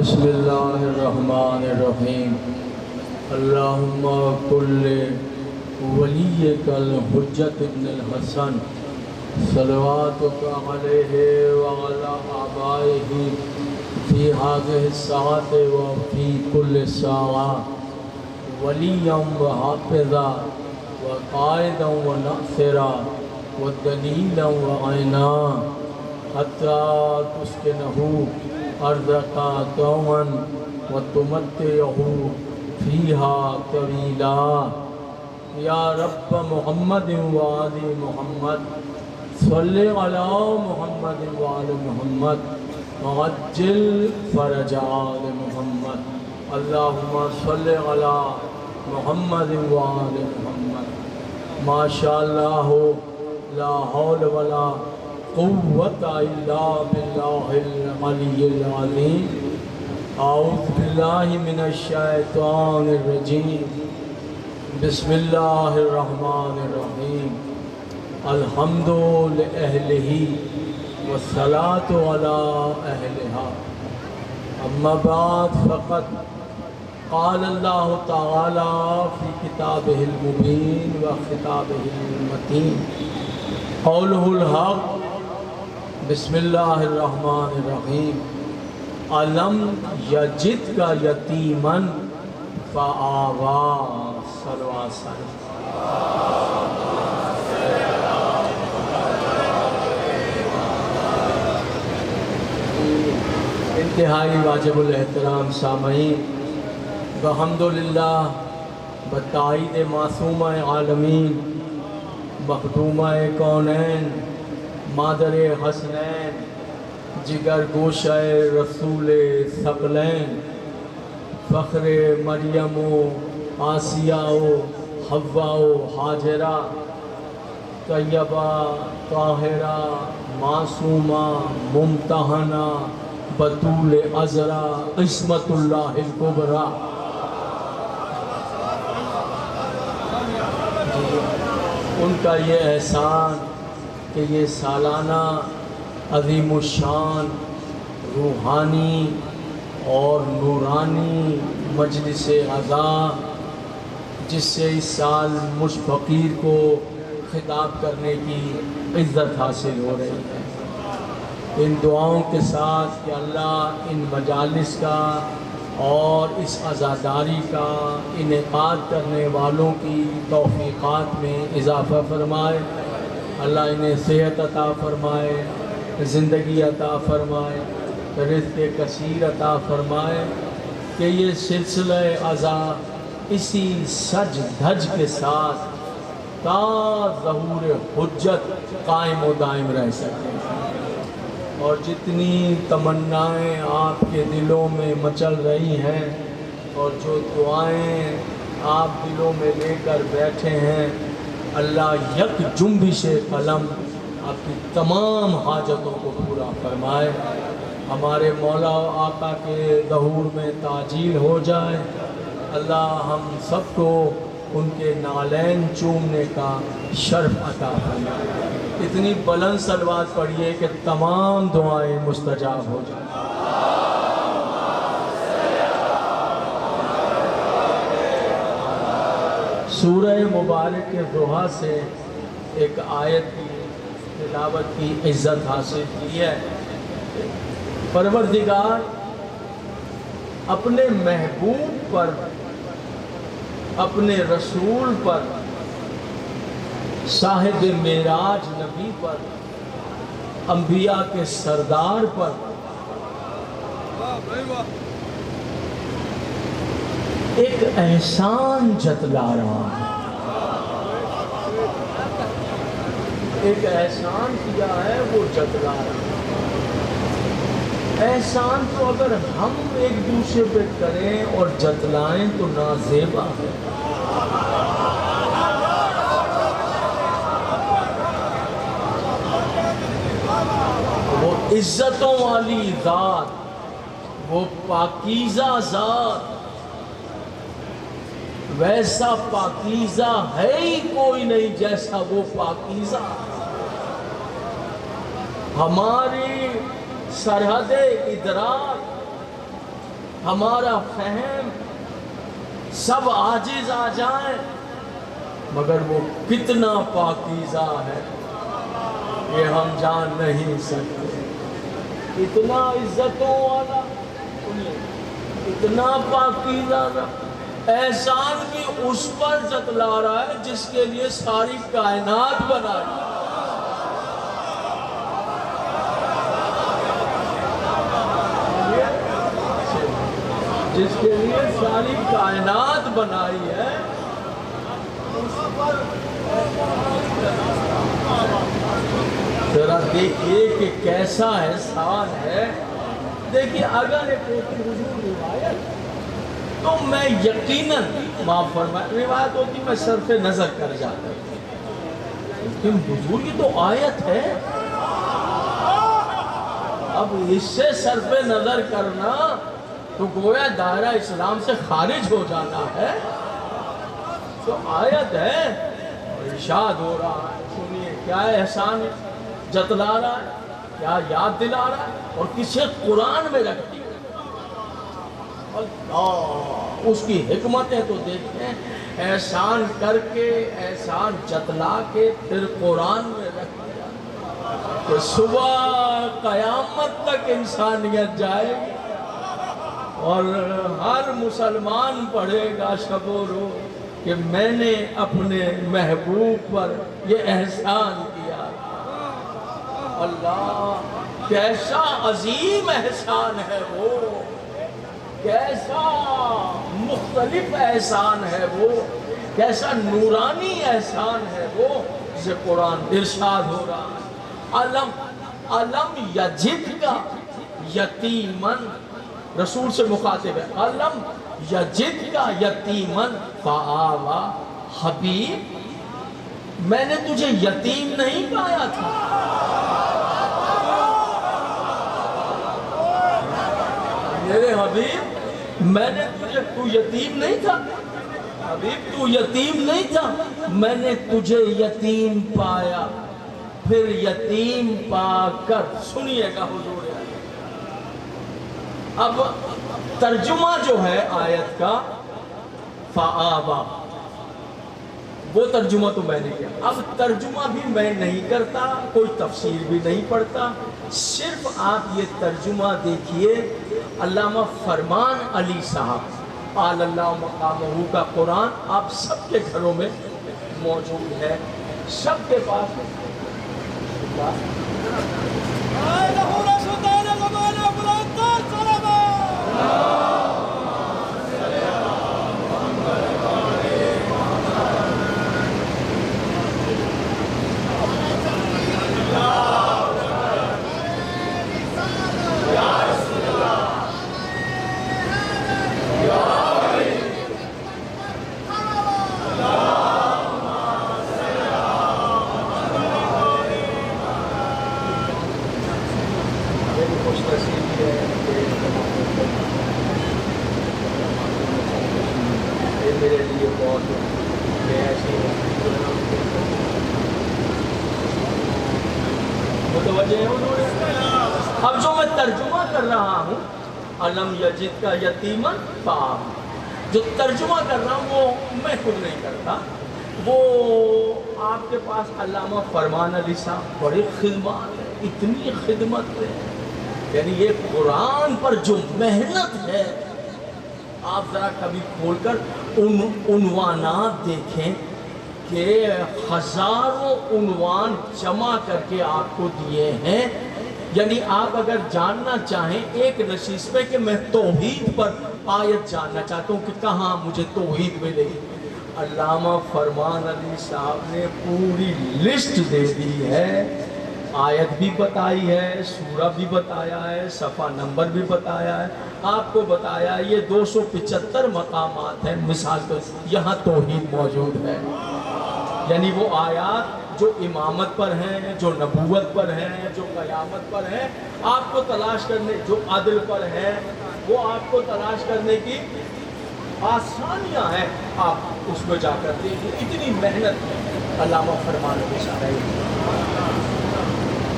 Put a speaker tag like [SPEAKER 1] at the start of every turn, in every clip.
[SPEAKER 1] بسم اللہ الرحمن الرحیم اللہم کل ولیک الحجت ابن الحسن صلواتک علیہ وعلی آبائہ فی هذه الساعة وفی کل ساعة ولیا وحافظا وقائدا وناصرا ودلیلا وعینا حتی تسکنہ ارضک طوعا وتمتعہ فیہا طویلا یا رب محمد وآل محمد صلی علی محمد وآل محمد وعجل فرج آل محمد اللہم صلی علی محمد وآل محمد ماشاءاللہ لا حول ولا قوة الا باللہ العلی العظیم اعوذ باللہ من الشیطان الرجیم بسم اللہ الرحمن الرحیم الحمد لأہلہ والصلاة علی اہلہا اما بعد فقط قال اللہ تعالی فی کتابہ المبین و خطابہ المتین قولہ الحق بسم اللہ الرحمن الرحیم علم یجدک یتیما فآوا صلوات صلی انتہائی واجب الاحترام سامعین الحمدللہ بتائید معصومہ عالمین مخدومہ کونین مادر حسنین جگر گوشہ رسول ثقلین فخر مریم و آسیہ و حوا و حاجرہ طیبہ طاہرہ معصومہ ممتحنہ بطول عذرا عصمت اللہ الکبریٰ ان کا یہ احسان کہ یہ سالانہ عظیم الشان روحانی اور نورانی مجلس عزا جس سے اس سال مجھ فقیر کو خطاب کرنے کی عزت حاصل ہو رہی ہے، ان دعاؤں کے ساتھ کہ اللہ ان مجالس کا اور اس عزاداری کا انعقاد کرنے والوں کی توفیقات میں اضافہ فرمائے، اللہ انہیں صحت عطا فرمائے، زندگی عطا فرمائے، رزق کثیر عطا فرمائے کہ یہ سلسلہ عزا اسی سج دھج کے ساتھ تا ظہور حجت قائم و دائم رہ سکے، اور جتنی تمنائیں آپ کے دلوں میں مچل رہی ہیں اور جو دعائیں آپ دلوں میں لے کر بیٹھے ہیں، اللہ یک جنبش قلم آپ کی تمام حاجتوں کو پورا فرمائے، ہمارے مولا و آقا کے ظہور میں تعجیل ہو جائے، اللہ ہم سب کو ان کے نالین چومنے کا شرف عطا فرمائے۔ اتنی بلند صلوات پڑھیے کہ تمام دعائیں مستجاب ہو جائیں۔ سورہ مبارک ضحیٰ سے ایک آیت کی تلاوت کی عزت حاصل کی ہے۔ پروردگار اپنے محبوب پر، اپنے رسول پر، صاحب معراج نبی پر، انبیاء کے سردار پر ایک احسان جتلا رہا ہے، ایک احسان کیا ہے وہ جتلا رہا ہے۔ احسان تو اگر ہم ایک دوسرے پہ کریں اور جتلائیں تو نازیبا ہے، وہ عزتوں والی ذات، وہ پاکیزہ ذات، ویسا پاکیزہ ہے ہی کوئی نہیں جیسا وہ پاکیزہ۔ ہماری سرحد ادراک ہمارا فہم سب عاجز آ جائیں، مگر وہ کتنا پاکیزہ ہے یہ ہم جان نہیں سکتے. اتنا عزتوں والا، اتنا پاکیزہ، احسان بھی اس پر جتلا رہا ہے جس کے لیے ساری کائنات بنائی. جس کے لیے ساری کائنات بنائی ہے اس پر ذرا دیکھیے کہ کیسا احسان ہے. دیکھیے اگر ایک حضور روایت تو میں یقیناً معاف فرمائے، روایت ہوتی میں صرف نظر کر جاتا، لیکن حضور کی تو آیت ہے. اب اس سے صرف نظر کرنا تو گویا دائرہ اسلام سے خارج ہو جانا ہے. تو آیت ہے اور ارشاد ہو رہا ہے. سنیے کیا احسان ہے، جتلا رہا ہے، کیا یاد دلا رہا ہے، اور کسے قرآن میں رکھتی ہے. اللہ اس کی حکمتیں تو دیکھیں، احسان کر کے، احسان جتلا کے پھر قرآن میں رکھ دیا کہ صبح قیامت تک انسانیت جائے گی اور ہر مسلمان پڑھے گا شب و روز کہ میں نے اپنے محبوب پر یہ احسان کیا. اللہ کیسا عظیم احسان ہے وہ، کیسا مختلف احسان ہے وہ، کیسا نورانی احسان ہے وہ، جسے قرآن ارشاد ہو رہا ہے. علم یجد کا یتیمن، رسول سے مخاطب ہے، علم یجد کا یتیمن فآوا. حبیب میں نے تجھے یتیم نہیں پایا تھا. میرے حبیب میں نے تو یتیم نہیں تھا، حبیب تو یتیم نہیں تھا، میں نے تجھے یتیم پایا. پھر یتیم پا کر سنیے گا حضور. اب ترجمہ جو ہے آیت کا فآبا، وہ ترجمہ تو میں نے کیا. اب ترجمہ بھی میں نہیں کرتا، کوئی تفسیر بھی نہیں پڑھتا، صرف آپ یہ ترجمہ دیکھیے. علامہ فرمان علی صاحب آل اللہ مقامہ کا قرآن آپ سب کے گھروں میں موجود ہے، سب کے پاس اب جو میں ترجمہ کر رہا ہوں علم یجد کا یتیمن فآوا، جو ترجمہ کر رہا ہوں وہ میں خود نہیں کرتا، وہ آپ کے پاس علامہ فرمان علی صاحب بڑی خدمات ہے، اتنی خدمت ہے، یعنی یہ قرآن پر جو محنت ہے آپ ذرا کبھی کھول کر عنوانات دیکھیں کہ ہزاروں عنوان جمع کر کے آپ کو دیے ہیں. یعنی آپ اگر جاننا چاہیں ایک نشست میں کہ میں توحید پر آیت جاننا چاہتا ہوں کہ کہاں مجھے توحید ملے گی، علامہ فرمان علی صاحب نے پوری لسٹ دے دی ہے. آیت بھی بتائی ہے، سورہ بھی بتایا ہے، صفحہ نمبر بھی بتایا ہے، آپ کو بتایا یہ 275 مقامات ہیں. مثال تو یہاں توحید موجود ہے، یعنی وہ آیات جو امامت پر ہیں، جو نبوت پر ہیں، جو قیامت پر ہیں، آپ کو تلاش کرنے، جو عدل پر ہیں وہ آپ کو تلاش کرنے کی آسانیاں ہیں. آپ اس میں جا کر دیکھیں، اتنی محنت ہے علامہ فرمان علی صاحب.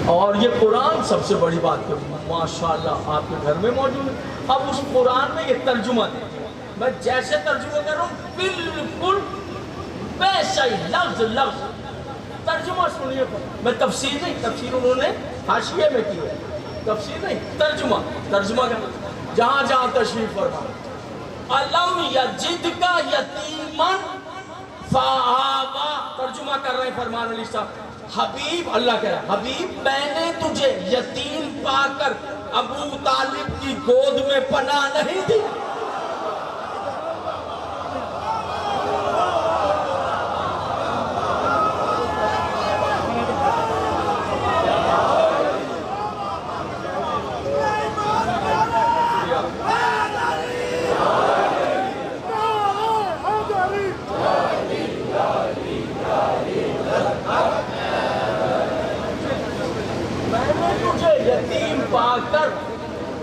[SPEAKER 1] اور یہ قرآن سب سے بڑی بات ہے، ماشاءاللہ آپ کے گھر میں موجود ہے۔ اب اس قرآن میں یہ ترجمہ دے، میں جیسے ترجمہ کر رہا ہوں بالکل ویسا ہی لفظ لفظ ترجمہ سنیے۔ میں تفسیر نہیں، تفسیر انہوں نے حاشیے میں کی ہے، تفسیر نہیں، ترجمہ کر جہاں جہاں تشریف فرما۔ الم یجدک یتیما فآویٰ، ترجمہ کر رہے ہیں فرمان علی صاحب۔ حبیب، اللہ کہہ رہا ہے حبیب میں نے تجھے یتیم پا کر ابو طالب کی گود میں پناہ نہیں دی۔ یتیم پا کر،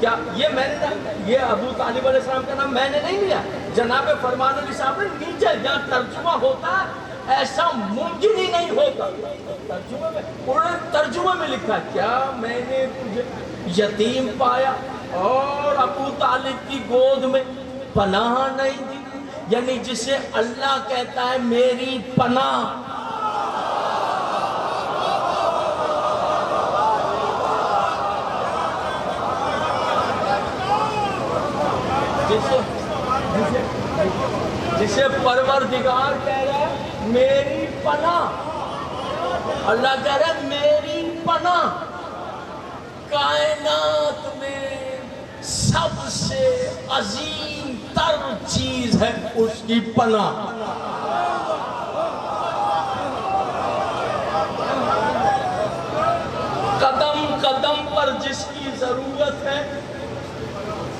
[SPEAKER 1] کیا یہ میں نے، یہ ابو طالب علیہ السلام کا نام میں نے نہیں لیا، جناب فرمان علی صاحب نے نیچے جہاں ترجمہ ہوتا ہے ایسا ممکن ہی نہیں ہوتا، ترجمہ میں انہوں نے ترجمہ میں لکھا کیا میں نے تجھے یتیم پایا اور ابو طالب کی گود میں پناہ نہیں دی، یعنی جسے اللہ کہتا ہے میری پناہ، جسے پروردگار کہہ رہا ہے میری پناہ، اللہ کہہ رہا ہے میری پناہ، کائنات میں سب سے عظیم تر چیز ہے اس کی پناہ۔ قدم قدم پر جس کی ضرورت ہے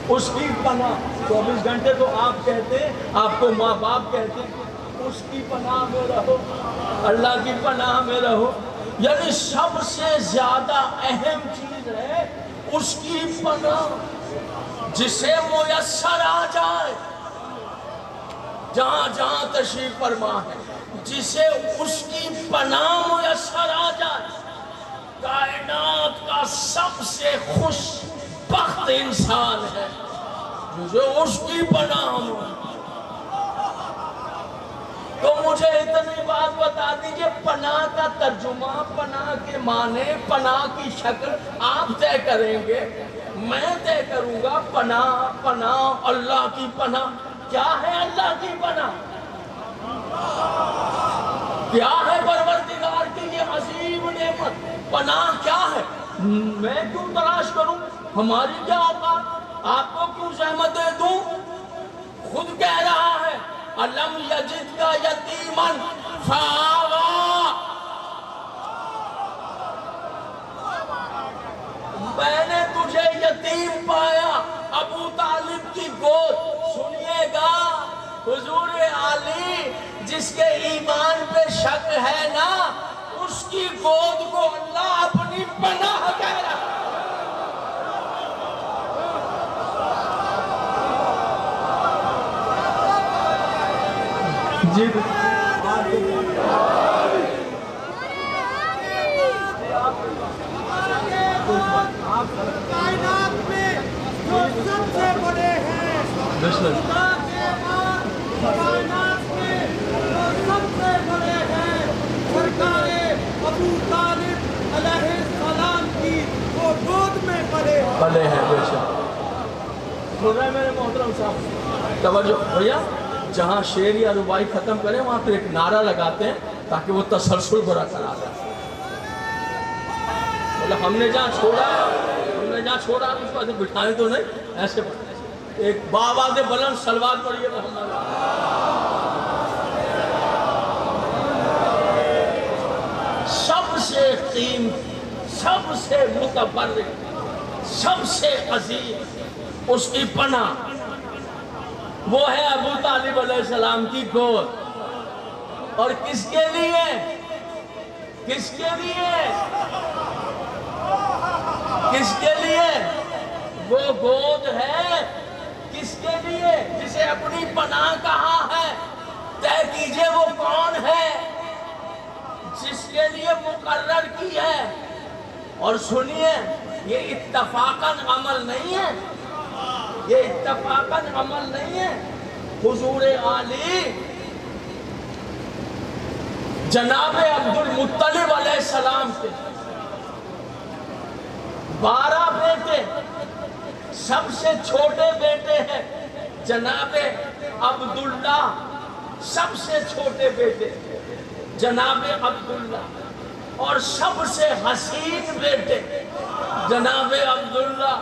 [SPEAKER 1] اس کی پناہ، 24 گھنٹے تو آپ کہتے ہیں، آپ کو ماں باپ کہتے ہیں اس کی پناہ میں رہو، اللہ کی پناہ میں رہو، یعنی سب سے زیادہ اہم چیز ہے اس کی پناہ، جسے میسر آ جائے جہاں جہاں تشریف فرما ہے، جسے اس کی پناہ میسر آ جائے، کائنات کا سب سے خوش بخت انسان ہے جو اس کی پناہ میں۔ تو مجھے اتنی بات بتا دیجئے، پناہ کا ترجمہ، پناہ کے معنی، پناہ کی شکل آپ طے کریں گے، میں طے کروں گا۔ پناہ اللہ کی پناہ کیا ہے؟ اللہ کی پناہ کیا ہے؟ پروردگار کی یہ عظیم نعمت پناہ کیا ہے؟ میں کیوں تلاش کروں؟ ہماری کیا اوقات؟ آپ کو کیوں زحمتیں دوں؟ خود کہہ رہا ہے الم یجدک یتیما فآویٰ، میں نے تجھے یتیم پایا ابو طالب کی گود۔ سنیے گا حضور علی جس کے ایمان پہ شک ہے نا، اس کی گود کو اللہ اپنی پناہ کہہ رہا ہے۔ جی
[SPEAKER 2] کائنات میں جو سب سے بڑے ہیں، کائنات میں جو سب سے بڑے ہیں، سرکار ابو طالب علیہ السلام کی وہ گود میں پلے
[SPEAKER 1] ہیں۔ بے شک سن رہے ہیں میرے محترم صاحب؟ توجہ بھیا، جہاں شعر یا ربائی ختم کریں وہاں پہ ایک نعرہ لگاتے ہیں تاکہ وہ تسلسل برقرار رہے۔ مطلب ہم نے جہاں چھوڑا اس کو ایسے بٹھائیں تو نہیں، ایسے ایک بآواز بلند صلوات پڑھیے محمد۔ سب سے قیمتی، سب سے متبرک، سب سے عظیم اس کی پناہ وہ ہے ابو طالب علیہ السلام کی گود۔ اور کس کے لیے؟ کس کے لیے؟ کس کے لیے وہ گود ہے؟ کس کے لیے جسے اپنی پناہ کہا ہے؟ طے کیجئے وہ کون ہے جس کے لیے مقرر کی ہے؟ اور سنیے، یہ اتفاقاً عمل نہیں ہے، یہ اتفاقاً عمل نہیں ہے۔ حضور عالی جناب عبد المطلب علیہ السلام کے 12 بیٹے، سب سے چھوٹے بیٹے ہیں جناب عبداللہ، سب سے چھوٹے بیٹے جناب عبداللہ، اور سب سے حسین بیٹے جناب عبداللہ۔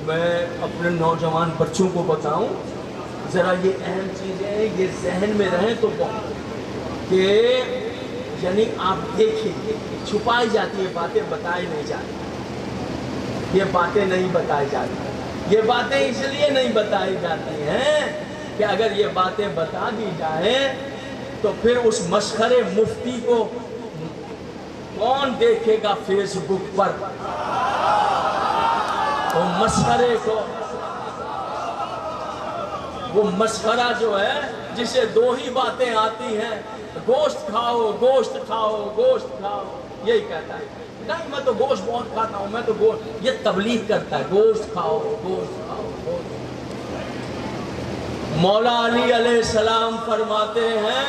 [SPEAKER 1] میں اپنے نوجوان بچوں کو بتاؤں، ذرا یہ اہم چیزیں یہ ذہن میں رہیں تو بہت، کہ یعنی آپ دیکھیں چھپائی جاتی ہے باتیں، بتائی نہیں جاتی، یہ باتیں نہیں بتائی جاتی، یہ باتیں اس لیے نہیں بتائی جاتی ہیں کہ اگر یہ باتیں بتا دی جائیں تو پھر اس مسخرے مفتی کو کون دیکھے گا فیس بک پر، وہ مسخرے کو، وہ مسخرہ جو ہے جسے 2 ہی باتیں آتی ہیں، گوشت کھاؤ گوشت کھاؤ گوشت کھاؤ، یہی کہتا ہے، نہیں میں تو گوشت بہت کھاتا ہوں، میں تو گوشت، یہ تبلیغ کرتا ہے، گوشت کھاؤ گوشت کھاؤ گوشت۔ مولا علی علیہ السلام فرماتے ہیں،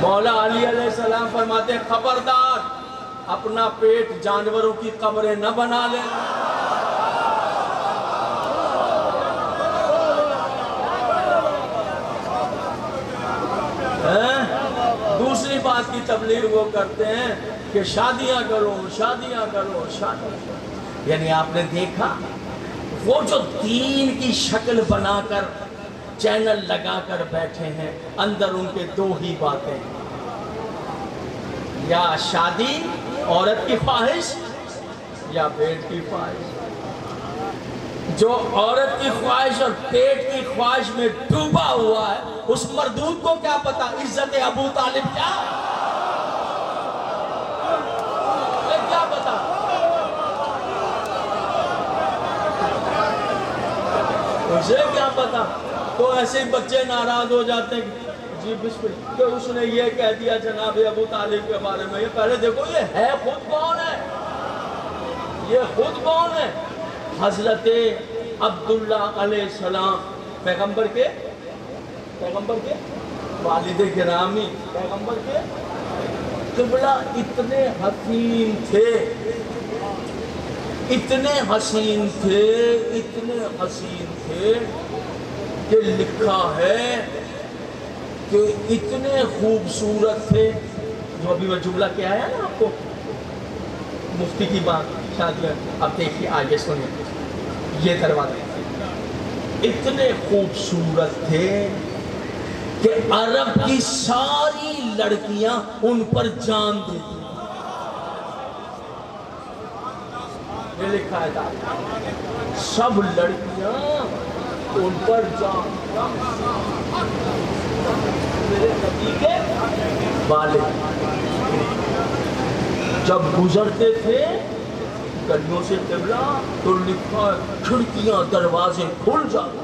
[SPEAKER 1] مولا علی علیہ السلام فرماتے ہیں خبردار اپنا پیٹ جانوروں کی قبریں نہ بنا لیں۔ دوسری بات کی تبلیغ وہ کرتے ہیں کہ شادیاں کرو شادیاں کرو شادیاں کرو، یعنی آپ نے دیکھا وہ جو دین کی شکل بنا کر چینل لگا کر بیٹھے ہیں، اندر ان کے 2 ہی باتیں، یا شادی عورت کی خواہش یا پیٹ کی خواہش۔ جو عورت کی خواہش اور پیٹ کی خواہش میں ڈوبا ہوا ہے، اس مردود کو کیا پتا عزت ابو طالب کیا، کیا پتا، اسے کیا پتا۔ تو ایسے ہی بچے ناراض ہو جاتے ہیں، جی بسم اللہ، کہ اس نے یہ کہہ دیا جناب ابو طالب کے بارے میں، یہ پہلے دیکھو یہ ہے خود کون ہے، یہ خود کون ہے؟ حضرت عبداللہ علیہ السلام، پیغمبر کے والد گرامی، پیغمبر کے قبلہ، اتنے حسین تھے، اتنے حسین تھے، اتنے حسین تھے کہ لکھا ہے کہ اتنے خوبصورت تھے، جو ابھی وہ جملہ کیا ہے نا آپ کو مفتی کی بات شادی، اب دیکھیے آگے سنیں، یہ دروازے اتنے خوبصورت تھے کہ عرب کی ساری لڑکیاں ان پر جان دیتی، یہ لکھا ہے تھا سب لڑکیاں ان پر جان، میرے نبی کے والد جب گزرتے تھے گلیوں سے قبلہ تو لکھا کھڑکیاں دروازے کھل جاتے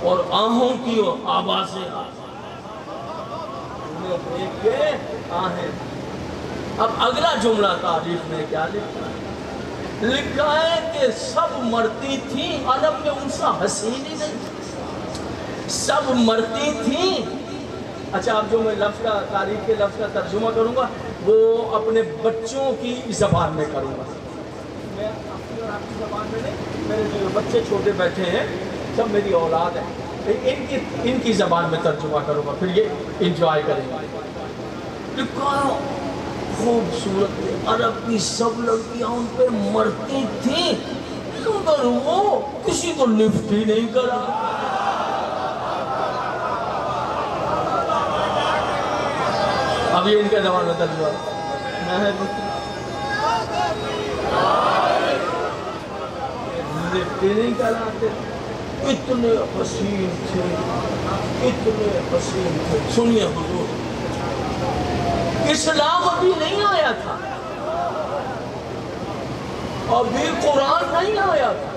[SPEAKER 1] اور آہوں کی آوازیں انہیں دیکھ کے آہیں۔ اب اگلا جملہ تعریف میں کیا لکھا ہے؟ لکھا ہے کہ سب مرتی تھیں، عرب میں ان سا حسین ہی نہیں، سب مرتی تھیں۔ اچھا اب جو میں لفظ کا تاریخ کے لفظ کا ترجمہ کروں گا وہ اپنے بچوں کی زبان میں کروں گا، میں اپنی اور آپ کی زبان میں نہیں، میرے جو بچے چھوٹے بیٹھے ہیں سب میری اولاد ہے، ان کی زبان میں ترجمہ کروں گا، پھر یہ انجوائے کریں گے۔ خوبصورت عرب کی سب لڑکیاں ان پہ مرتی تھیں، مگر وہ کسی کو لفٹ ہی نہیں کرا۔ اب یہ ان کے زبان میں ترجمہ لفٹ ہی نہیں کراتے، اتنے حسین تھے، اتنے حسین تھے۔ سنیے حضور، اسلام ابھی نہیں آیا تھا، ابھی قرآن نہیں آیا تھا،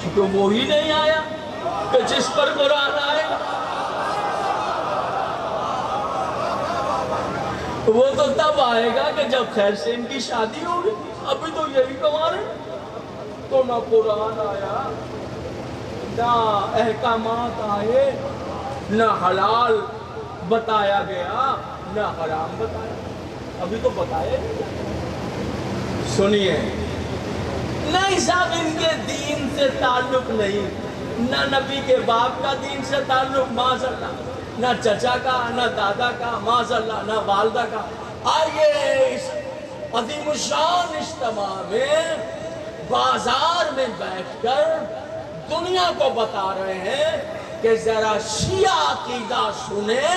[SPEAKER 1] کیونکہ وہی نہیں آیا کہ جس پر قرآن آئے گا۔ وہ تو تب آئے گا کہ جب خیر سے ان کی شادی ہوگی، ابھی تو یہی کما رہے ہیں۔ تو نہ قرآن آیا، نہ احکامات آئے، نہ حلال بتایا گیا، نہ حرام بتایا، ابھی تو بتایا نہیں۔ سنیے، نہیں صاحب ان کے دین سے تعلق نہیں، نہ نبی کے باپ کا دین سے تعلق، معاذ اللہ، نہ چچا کا، نہ دادا کا، معاذ اللہ، نہ والدہ کا۔ آئیے اس عظیم الشان اجتماع میں بازار میں بیٹھ کر دنیا کو بتا رہے ہیں کہ ذرا شیعہ عقیدہ سنیں،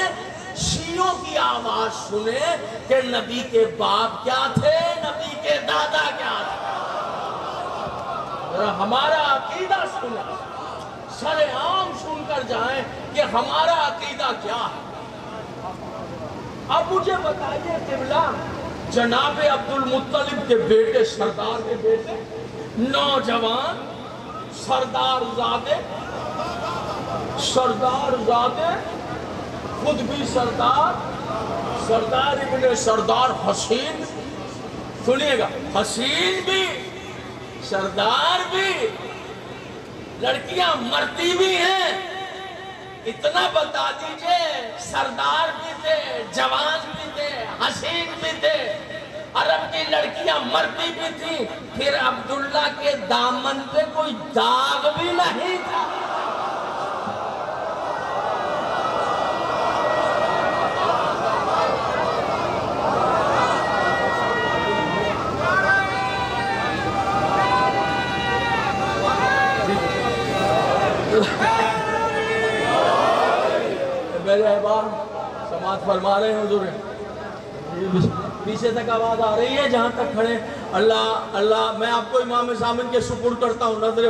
[SPEAKER 1] شیعوں کی آواز سنیں کہ نبی کے باپ کیا تھے، نبی کے دادا کیا تھے۔ ذرا ہمارا عقیدہ سنیں، سر عام سن کر جائیں کہ ہمارا عقیدہ کیا ہے۔ اب مجھے بتائیے قبلہ، جناب عبد المطلب کے بیٹے، سردار کے بیٹے، نوجوان سردار زادے، خود بھی سردار ابن سردار حسین، سنیے گا، حسین بھی سردار بھی، لڑکیاں مرتی بھی ہیں، اتنا بتا دیجئے، سردار بھی تھے، جوان بھی تھے، حسین بھی تھے، عرب کی لڑکیاں مرتی بھی تھیں، پھر عبداللہ کے دامن پہ کوئی داغ بھی نہیں تھا۔ میرے احباب سماعت فرما رہے ہیں حضور، پیچھے تک آواز آ رہی ہے جہاں تک کھڑے۔ اللہ میں آپ کو امام ضامن کے سپرد کرتا ہوں، نظر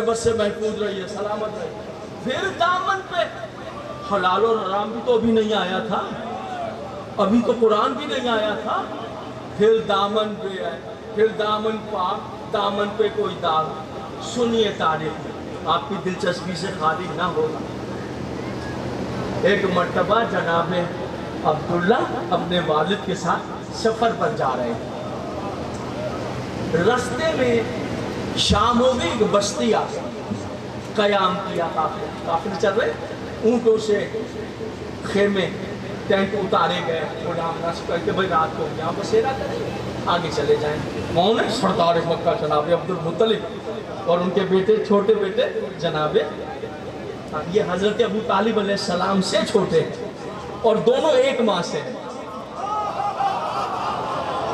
[SPEAKER 1] بد سے محفوظ رہیے، سلامت رہیے۔ پھر دامن پہ حلال اور حرام بھی تو ابھی نہیں آیا تھا، ابھی تو قرآن بھی نہیں آیا تھا، پھر دامن پہ ہے، پھر دامن پاک، دامن پہ کوئی داغ۔ سنیے تاریخ میں، آپ کی دلچسپی سے خالی نہ ہوگا۔ ایک مرتبہ جناب عبداللہ اپنے والد کے ساتھ سفر پر جا رہے ہیں، رستے میں شام ہو گئی، ایک بستی آ قیام کیا، کافر چل رہے، اونٹوں سے خیمے ٹینٹ اتارے گئے، غلام نصب کر کے بھائی رات کو یہاں بسیرا کریں، آگے چلے جائیں۔ کون ہے؟ سردار مکہ جناب عبد المطلب اور ان کے بیٹے، چھوٹے بیٹے جناب، یہ حضرت ابو طالب علیہ السلام سے چھوٹے ہیں اور دونوں ایک ماں سے ہیں،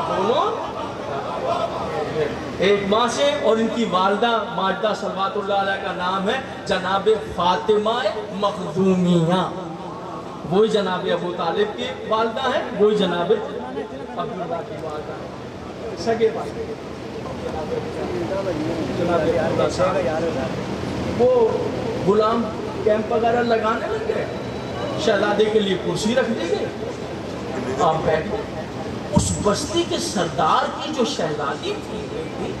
[SPEAKER 1] دونوں ایک ماں سے، اور ان کی والدہ ماجدہ صلوات اللہ علیہ کا نام ہے جناب فاطمہ مخزومیہ، وہی جناب ابو طالب کی والدہ ہیں، وہی جناب عبداللہ کی والدہ ہیں، سگے بھائی۔ وہ غلام کیمپ وغیرہ لگانے لگ گئے، شہزادے کے لیے کرسی رکھ دی گئی، آپ بیٹھ گئے۔ اس بستی کے سردار کی جو شہزادی تھی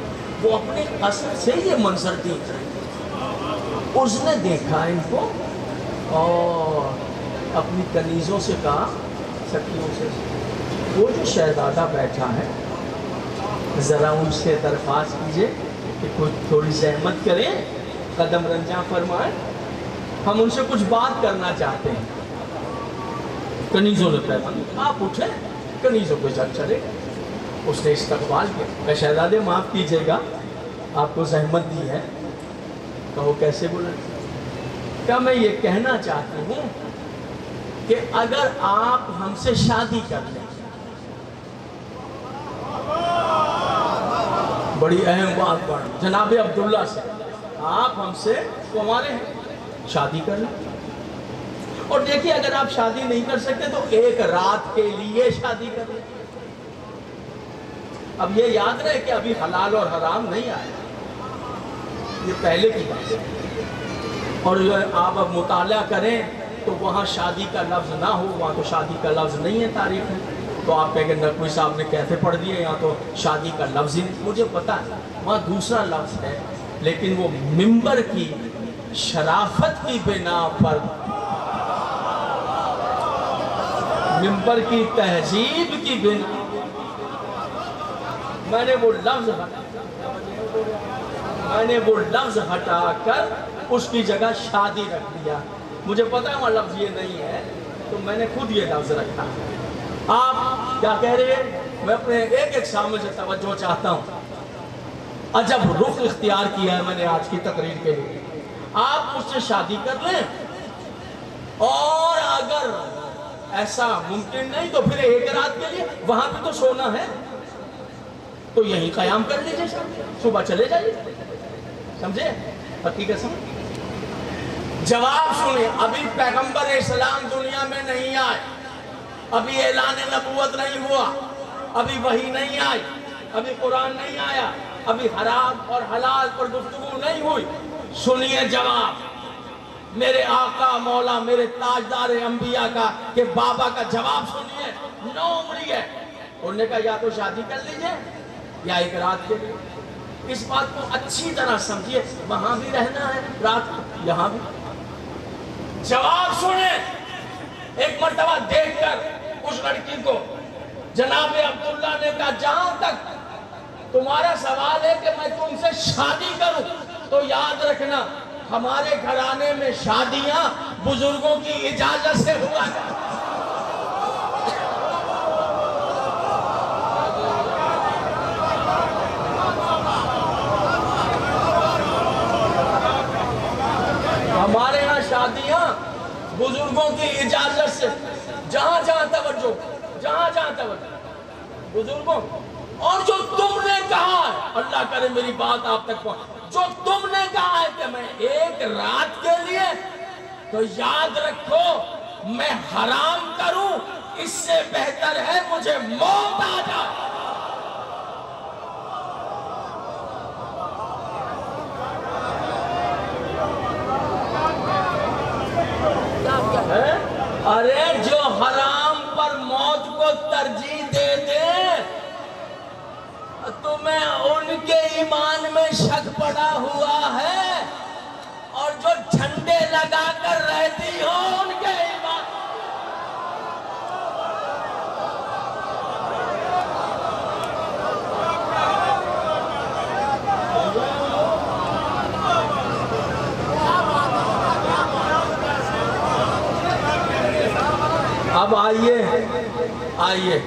[SPEAKER 1] وہ اپنے قصر سے یہ منظر دیکھ رہی تھی، اس نے دیکھا ان کو اور اپنی کنیزوں سے کہا، سکیوں سے، وہ جو شہزادہ بیٹھا ہے ذرا ان سے درخواست کیجئے کہ کوئی تھوڑی زحمت کریں، قدم رنجاں فرمائیں، ہم ان سے کچھ بات کرنا چاہتے ہیں۔ کنیزوں نے کہا آپ اٹھیں، کنیزوں کو جب چلے، اس نے استقبال کیا، کہ شہزادے معاف کیجئے گا، آپ کو زحمت دی ہے۔ کہو کیسے بولا؟ کہا میں یہ کہنا چاہتی ہوں کہ اگر آپ ہم سے شادی کر لیں، بڑی اہم بات پڑھ جناب عبداللہ سے، آپ ہم سے کنوارے ہیں، شادی کر لیں، اور دیکھیے اگر آپ شادی نہیں کر سکتے تو ایک رات کے لیے شادی کر لیں۔ اب یہ یاد رہے کہ ابھی حلال اور حرام نہیں آیا، یہ پہلے کی بات ہے، اور آپ اب مطالعہ کریں تو وہاں شادی کا لفظ نہ ہو، وہاں تو شادی کا لفظ نہیں ہے تاریخ میں، تو آپ کہیں گے نقوی صاحب نے کیسے پڑھ دیے، یہاں تو شادی کا لفظ ہی نہیں۔ مجھے پتا ہے وہاں دوسرا لفظ ہے، لیکن وہ ممبر کی شرافت کی بنا پر، ممبر کی تہذیب کی بنا میں نے وہ لفظ ہٹا کر اس کی جگہ شادی رکھ دیا. مجھے پتا ہے وہ لفظ یہ نہیں ہے تو میں نے خود یہ لفظ رکھا. آپ کیا کہہ رہے ہیں؟ میں اپنے ایک شامل سے توجہ چاہتا ہوں. عجب رخ اختیار کیا ہے میں نے آج کی تقریر کے لیے. آپ مجھ سے شادی کر لیں اور اگر ایسا ممکن نہیں تو پھر ایک رات کے لیے وہاں پہ تو سونا ہے تو یہیں قیام کر لیجئے, صبح چلے جائیے. سمجھے حقیقت سمجھ. جواب سنیں. ابھی پیغمبر اسلام دنیا میں نہیں آئے, ابھی اعلان نبوت نہیں ہوا, ابھی وحی نہیں آئی, ابھی قرآن نہیں آیا, ابھی حرام اور حلال پر گفتگو نہیں ہوئی. سنیے جواب میرے آقا مولا میرے تاجدار انبیاء کا کہ بابا کا جواب سنیے. 9 عمری ہے. انہوں نے کہا یا تو شادی کر لیجئے یا ایک رات کے لیے. اس بات کو اچھی طرح سمجھیے. وہاں بھی رہنا ہے رات کو, یہاں بھی. جواب سنیں. ایک مرتبہ دیکھ کر اس لڑکی کو جناب عبداللہ نے کہا جہاں تک تمہارا سوال ہے کہ میں تم سے شادی کروں تو یاد رکھنا ہمارے گھرانے میں شادیاں بزرگوں کی اجازت سے ہوا کرتی. ہمارے ہاں شادیاں بزرگوں کی اجازت سے. جہاں جہاں توجہ, جہاں جہاں توجہ بزرگوں. اور جو تم نے کہا ہے, اللہ کرے میری بات آپ تک پہنچ, جو تم نے کہا ہے کہ میں ایک رات کے لیے, تو یاد رکھو میں حرام کروں اس سے بہتر ہے مجھے موت آ جائے. ارے جو حرام پر موت کو ترجیح دے دے تمہیں ان کے ایمان میں شک پڑا ہوا ہے, اور جو جھنڈے لگا کر رہتی ہو ان کے ایمان. اب آئیے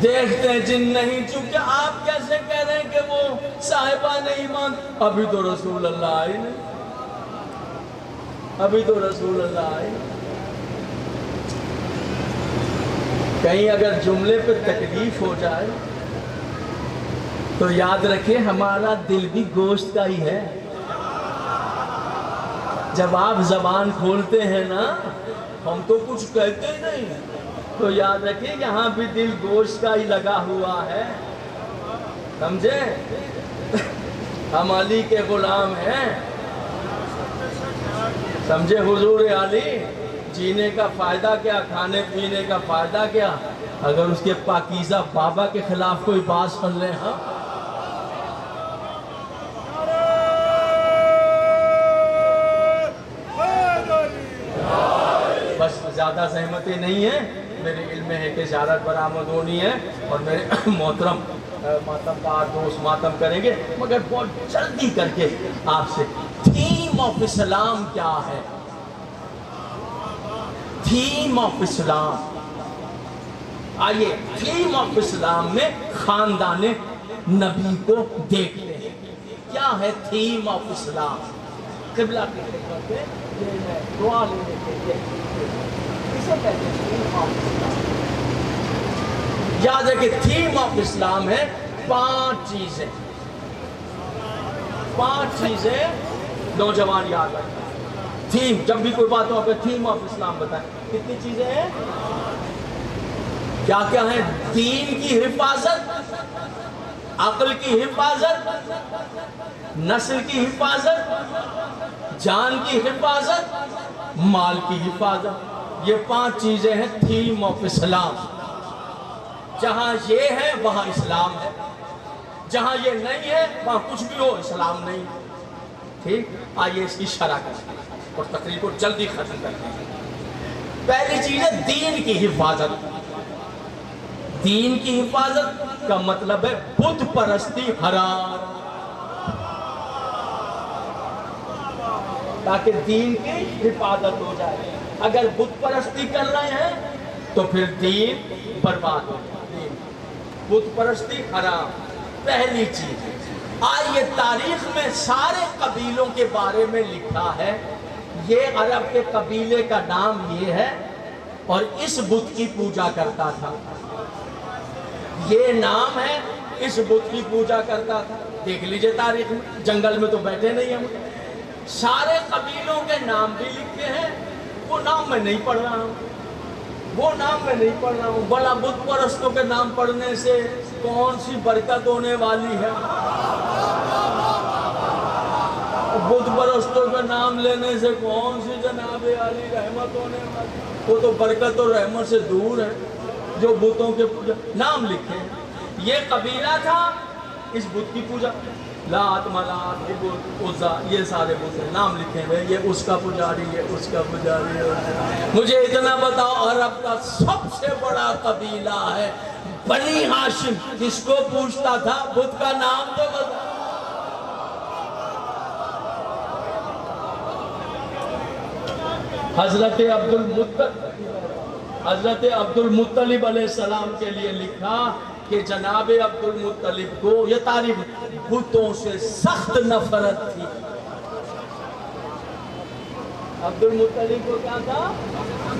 [SPEAKER 1] دیکھتے ہیں جن نہیں. چونکہ آپ کیسے کہہ رہے ہیں کہ وہ صاحبان ایمان, ابھی تو رسول اللہ آئے نہیں, ابھی تو رسول اللہ آئے. کہیں اگر جملے پہ تکلیف ہو جائے تو یاد رکھیں ہمارا دل بھی گوشت کا ہی ہے. جب آپ زبان کھولتے ہیں نا, ہم تو کچھ کہتے ہی نہیں, تو یاد رکھیں یہاں بھی دل گوشت کا ہی لگا ہوا ہے. سمجھے؟ ہم علی کے غلام ہیں. سمجھے حضور علی, جینے کا فائدہ کیا, کھانے پینے کا فائدہ کیا, اگر اس کے پاکیزہ بابا کے خلاف کوئی بات سن لیں. ہاں بس زیادہ زحمتیں نہیں ہیں, میرے علم میں ہے کہ زیارت برآمد ہونی ہے اور میرے محترم ماتم دار دوست ماتم کریں گے, مگر بہت جلدی کر کے آپ سے تھیم آف اسلام کیا ہے. تھیم آف اسلام, آئیے تھیم آف اسلام میں خاندان نبی کو دیکھتے ہیں. کیا ہے تھیم آف اسلام؟ قبلہ کی خدمت میں دعا لینے کے لیے اسے کہتے ہیں تھیم آف اسلام. یاد ہے کہ تھیم آف اسلام ہے 5 چیزیں. 5 چیزیں نوجوان یاد رکھیں. تھیم, جب بھی کوئی بات ہو آپ تھیم آف اسلام بتائیں. کتنی چیزیں ہیں؟ کیا کیا ہیں؟ دین کی حفاظت, عقل کی حفاظت, نسل کی حفاظت, جان کی حفاظت, مال کی حفاظت. یہ 5 چیزیں ہیں تھیم آف اسلام. جہاں یہ ہے وہاں اسلام ہے, جہاں یہ نہیں ہے وہاں کچھ بھی ہو اسلام نہیں. ٹھیک, آئیے اس کی شرح کریں اور تقریر کو جلدی ختم کرتے ہیں. پہلی چیز ہے دین کی حفاظت. دین کی حفاظت کا مطلب ہے بت پرستی حرام، تاکہ دین کی حفاظت ہو جائے. اگر بت پرستی کر رہے ہیں تو پھر دین برباد ہو جائے. بت پرستی حرام پہلی چیز. آئیے تاریخ میں سارے قبیلوں کے بارے میں لکھا ہے، یہ عرب کے قبیلے کا نام یہ ہے اور اس بت کی پوجا کرتا تھا، یہ نام ہے، اس بت کی پوجا کرتا تھا. دیکھ لیجئے تاریخ میں، جنگل میں تو بیٹھے نہیں ہم. سارے قبیلوں کے نام بھی لکھے ہیں، وہ نام میں نہیں پڑھ رہا ہوں، وہ نام میں نہیں پڑھ رہا ہوں. بڑا بت پرستوں کے نام پڑھنے سے کون سی برکت ہونے والی ہے؟ بت پرستوں کا نام لینے سے کون سی جناب عالی رحمت ہونے والی؟ وہ تو برکت اور رحمت سے دور ہے جو بتوں کے پوجا نام لکھے. یہ قبیلہ تھا، اس بت کی پوجا، لات منات عزا، یہ سارے بت ہیں، نام لکھے ہوئے، یہ اس کا پجاری ہے، اس کا پجاری ہے. مجھے اتنا بتاؤ، عرب کا سب سے بڑا قبیلہ ہے بنی ہاشم، کس کو پوچھتا تھا؟ بت کا نام تو بتا. حضرت عبد المطلب علیہ السلام کے لیے لکھا کہ جناب عبد المطلب کو، یہ تاریخ، بتوں سے سخت نفرت تھی. عبد المطلب کو کیا تھا؟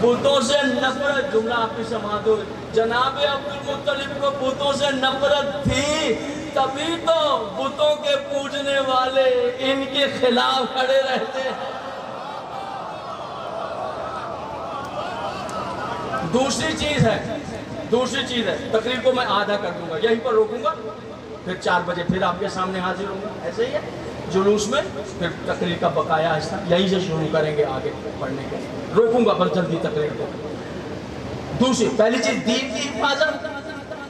[SPEAKER 1] بتوں سے نفرت. جملہ آپ کی سماعت ہو. جناب عبد المطلب کو بتوں سے نفرت تھی، تبھی تو بتوں کے پوجنے والے ان کے خلاف کھڑے رہتے ہیں. دوسری چیز ہے، تقریر کو میں آدھا کر دوں گا، یہیں پر روکوں گا، پھر 4 بجے پھر آپ کے سامنے حاضر ہوں گا. ایسے ہی ہے جلوس میں، پھر تقریر کا بقایا حصہ یہیں سے شروع کریں گے آگے پڑھنے کے. روکوں گا پر جلدی تقریر کو. پہلی چیز دین کی حفاظت،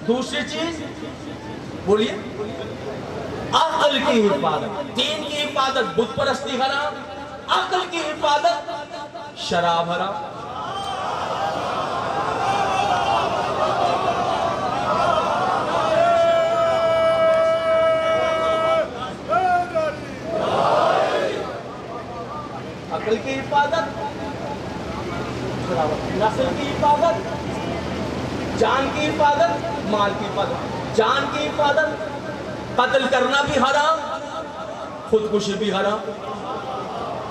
[SPEAKER 1] دوسری چیز بولیے عقل کی حفاظت. دین کی حفاظت بت پرستی حرام، عقل کی حفاظت شراب حرام. عقل کی حفاظت، نسل کی حفاظت، جان کی حفاظت، مال کی حفاظت. جان کی حفاظت، قتل کرنا بھی حرام، خودکشی بھی حرام.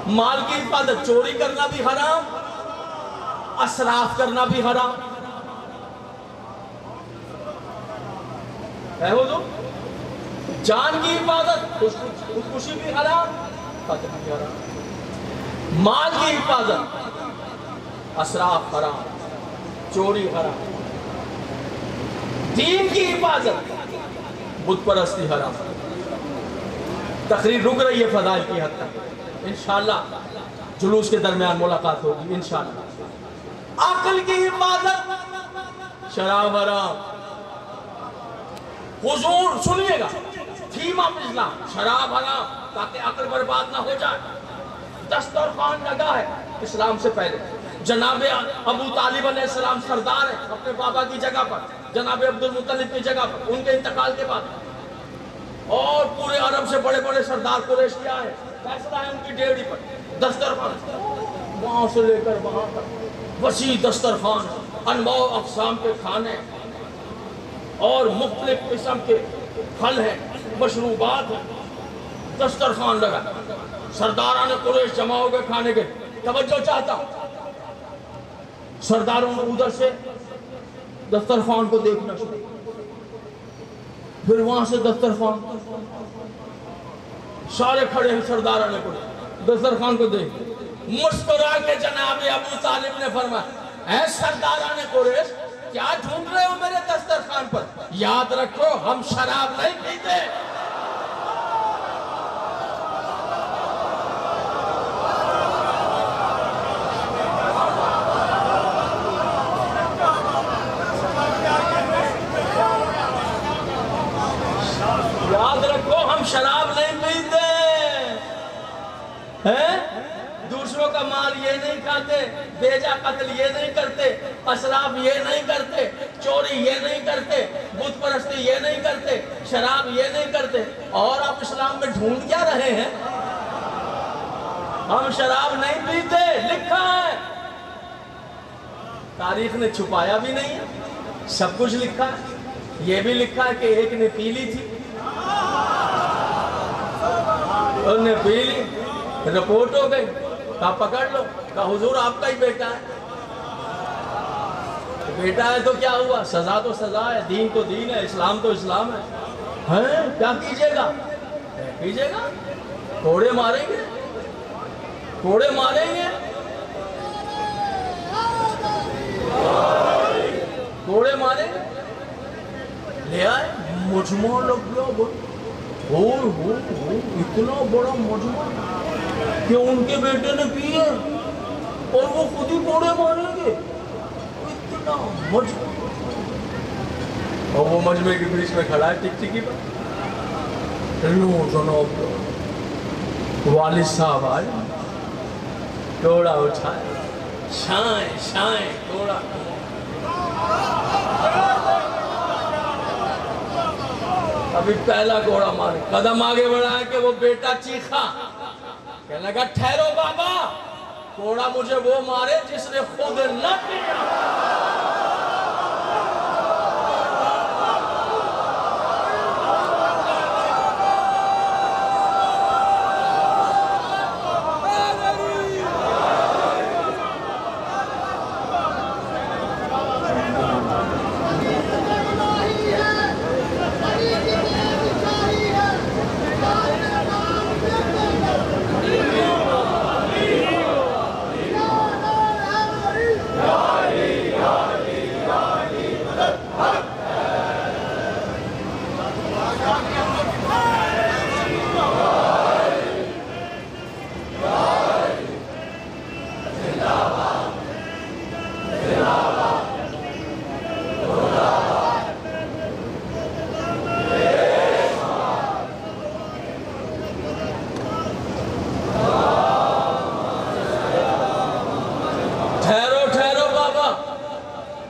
[SPEAKER 1] مال کی حفاظت، چوری کرنا بھی حرام، اسراف کرنا بھی حرام. ہے وہ جو جان کی حفاظت، خودکشی بھی حرام، قتل بھی حرام. مال کی حفاظت، اسراف حرام، چوری حرام. دین کی حفاظت، بت پرستی حرام. تقریر رک رہی ہے فضائل کی حد تک، انشاءاللہ جلوس کے درمیان ملاقات ہوگی انشاءاللہ. عقل کی حفاظت، شراب حرام. حضور سنیے گا، تھیم آف اسلام شراب حرام، تاکہ عقل برباد نہ ہو جائے. دسترخوان لگا ہے اسلام سے پہلے. جناب ابو طالب علیہ السلام سردار ہیں اپنے بابا کی جگہ پر، جناب عبد المطلب کی جگہ پر، ان کے انتقال کے بعد. اور پورے عرب سے بڑے بڑے سردار قریش کیا ہے، فیصلہ ہے ان کی ڈیوڑی پر. دسترخوان وہاں سے لے کر وہاں پر وسیع دسترخوان، انواع اقسام کے کھانے اور مختلف قسم کے پھل ہیں، مشروبات ہیں. دسترخوان لگا، سرداران قریش جمع ہو گئے کھانے کے. توجہ چاہتا ہوں، سرداروں نے ادھر سے دسترخوان کو دیکھنا شروع، پھر وہاں سے دسترخوان، سارے کھڑے ہیں سرداران قریش دسترخوان کو دیکھ. مسکرا کے جناب ابو طالب نے فرمایا، اے سرداران قریش، کیا ڈھونڈ رہے ہو میرے دسترخوان پر؟ یاد رکھو ہم شراب نہیں پیتے. یاد رکھو ہم شراب نہیں پیتے ہیں. دوسروں کا مال مال یہ نہیں کھاتے، بیجا قتل یہ نہیں کرتے، اسراف یہ نہیں کرتے، چوری یہ نہیں کرتے، بت پرستی یہ نہیں کرتے، شراب یہ نہیں کرتے، اور آپ اسلام میں ڈھونڈ کیا رہے ہیں؟ ہم شراب نہیں پیتے، لکھا ہے، تاریخ نے چھپایا بھی نہیں ہے، سب کچھ لکھا ہے۔ یہ بھی لکھا ہے کہ ایک نے پی لی تھی، انہوں نے پی لی، رپورٹ ہو گئی، کہا پکڑ لو، کہا حضور آپ کا ہی بیٹا ہے۔ بیٹا ہے تو کیا ہوا؟ سزا تو سزا ہے، دین تو دین ہے، اسلام تو اسلام ہے۔ کیا کیجئے گا؟ کیجئے گا، کوڑے ماریں گے، کوڑے ماریں گے، کوڑے ماریں گے۔ لے آئے، مجمع لگ گیا، اتنا بڑا مجمع کہ ان کے بیٹے نے پیے اور وہ خود ہی کوڑے ماریں گے، اتنا مجمع۔ اور وہ مجمع کے بیچ میں کھڑا ہے ٹک ٹکی پر، لو جناب والد صاحب آئے، کوڑا اٹھائے، شائیں شائیں کوڑا، ابھی پہلا کوڑا مارے، قدم آگے بڑھائے کہ وہ بیٹا چیخا، کہنے لگا ٹھہرو بابا، کوڑا مجھے وہ مارے جس نے خود نہ پیا۔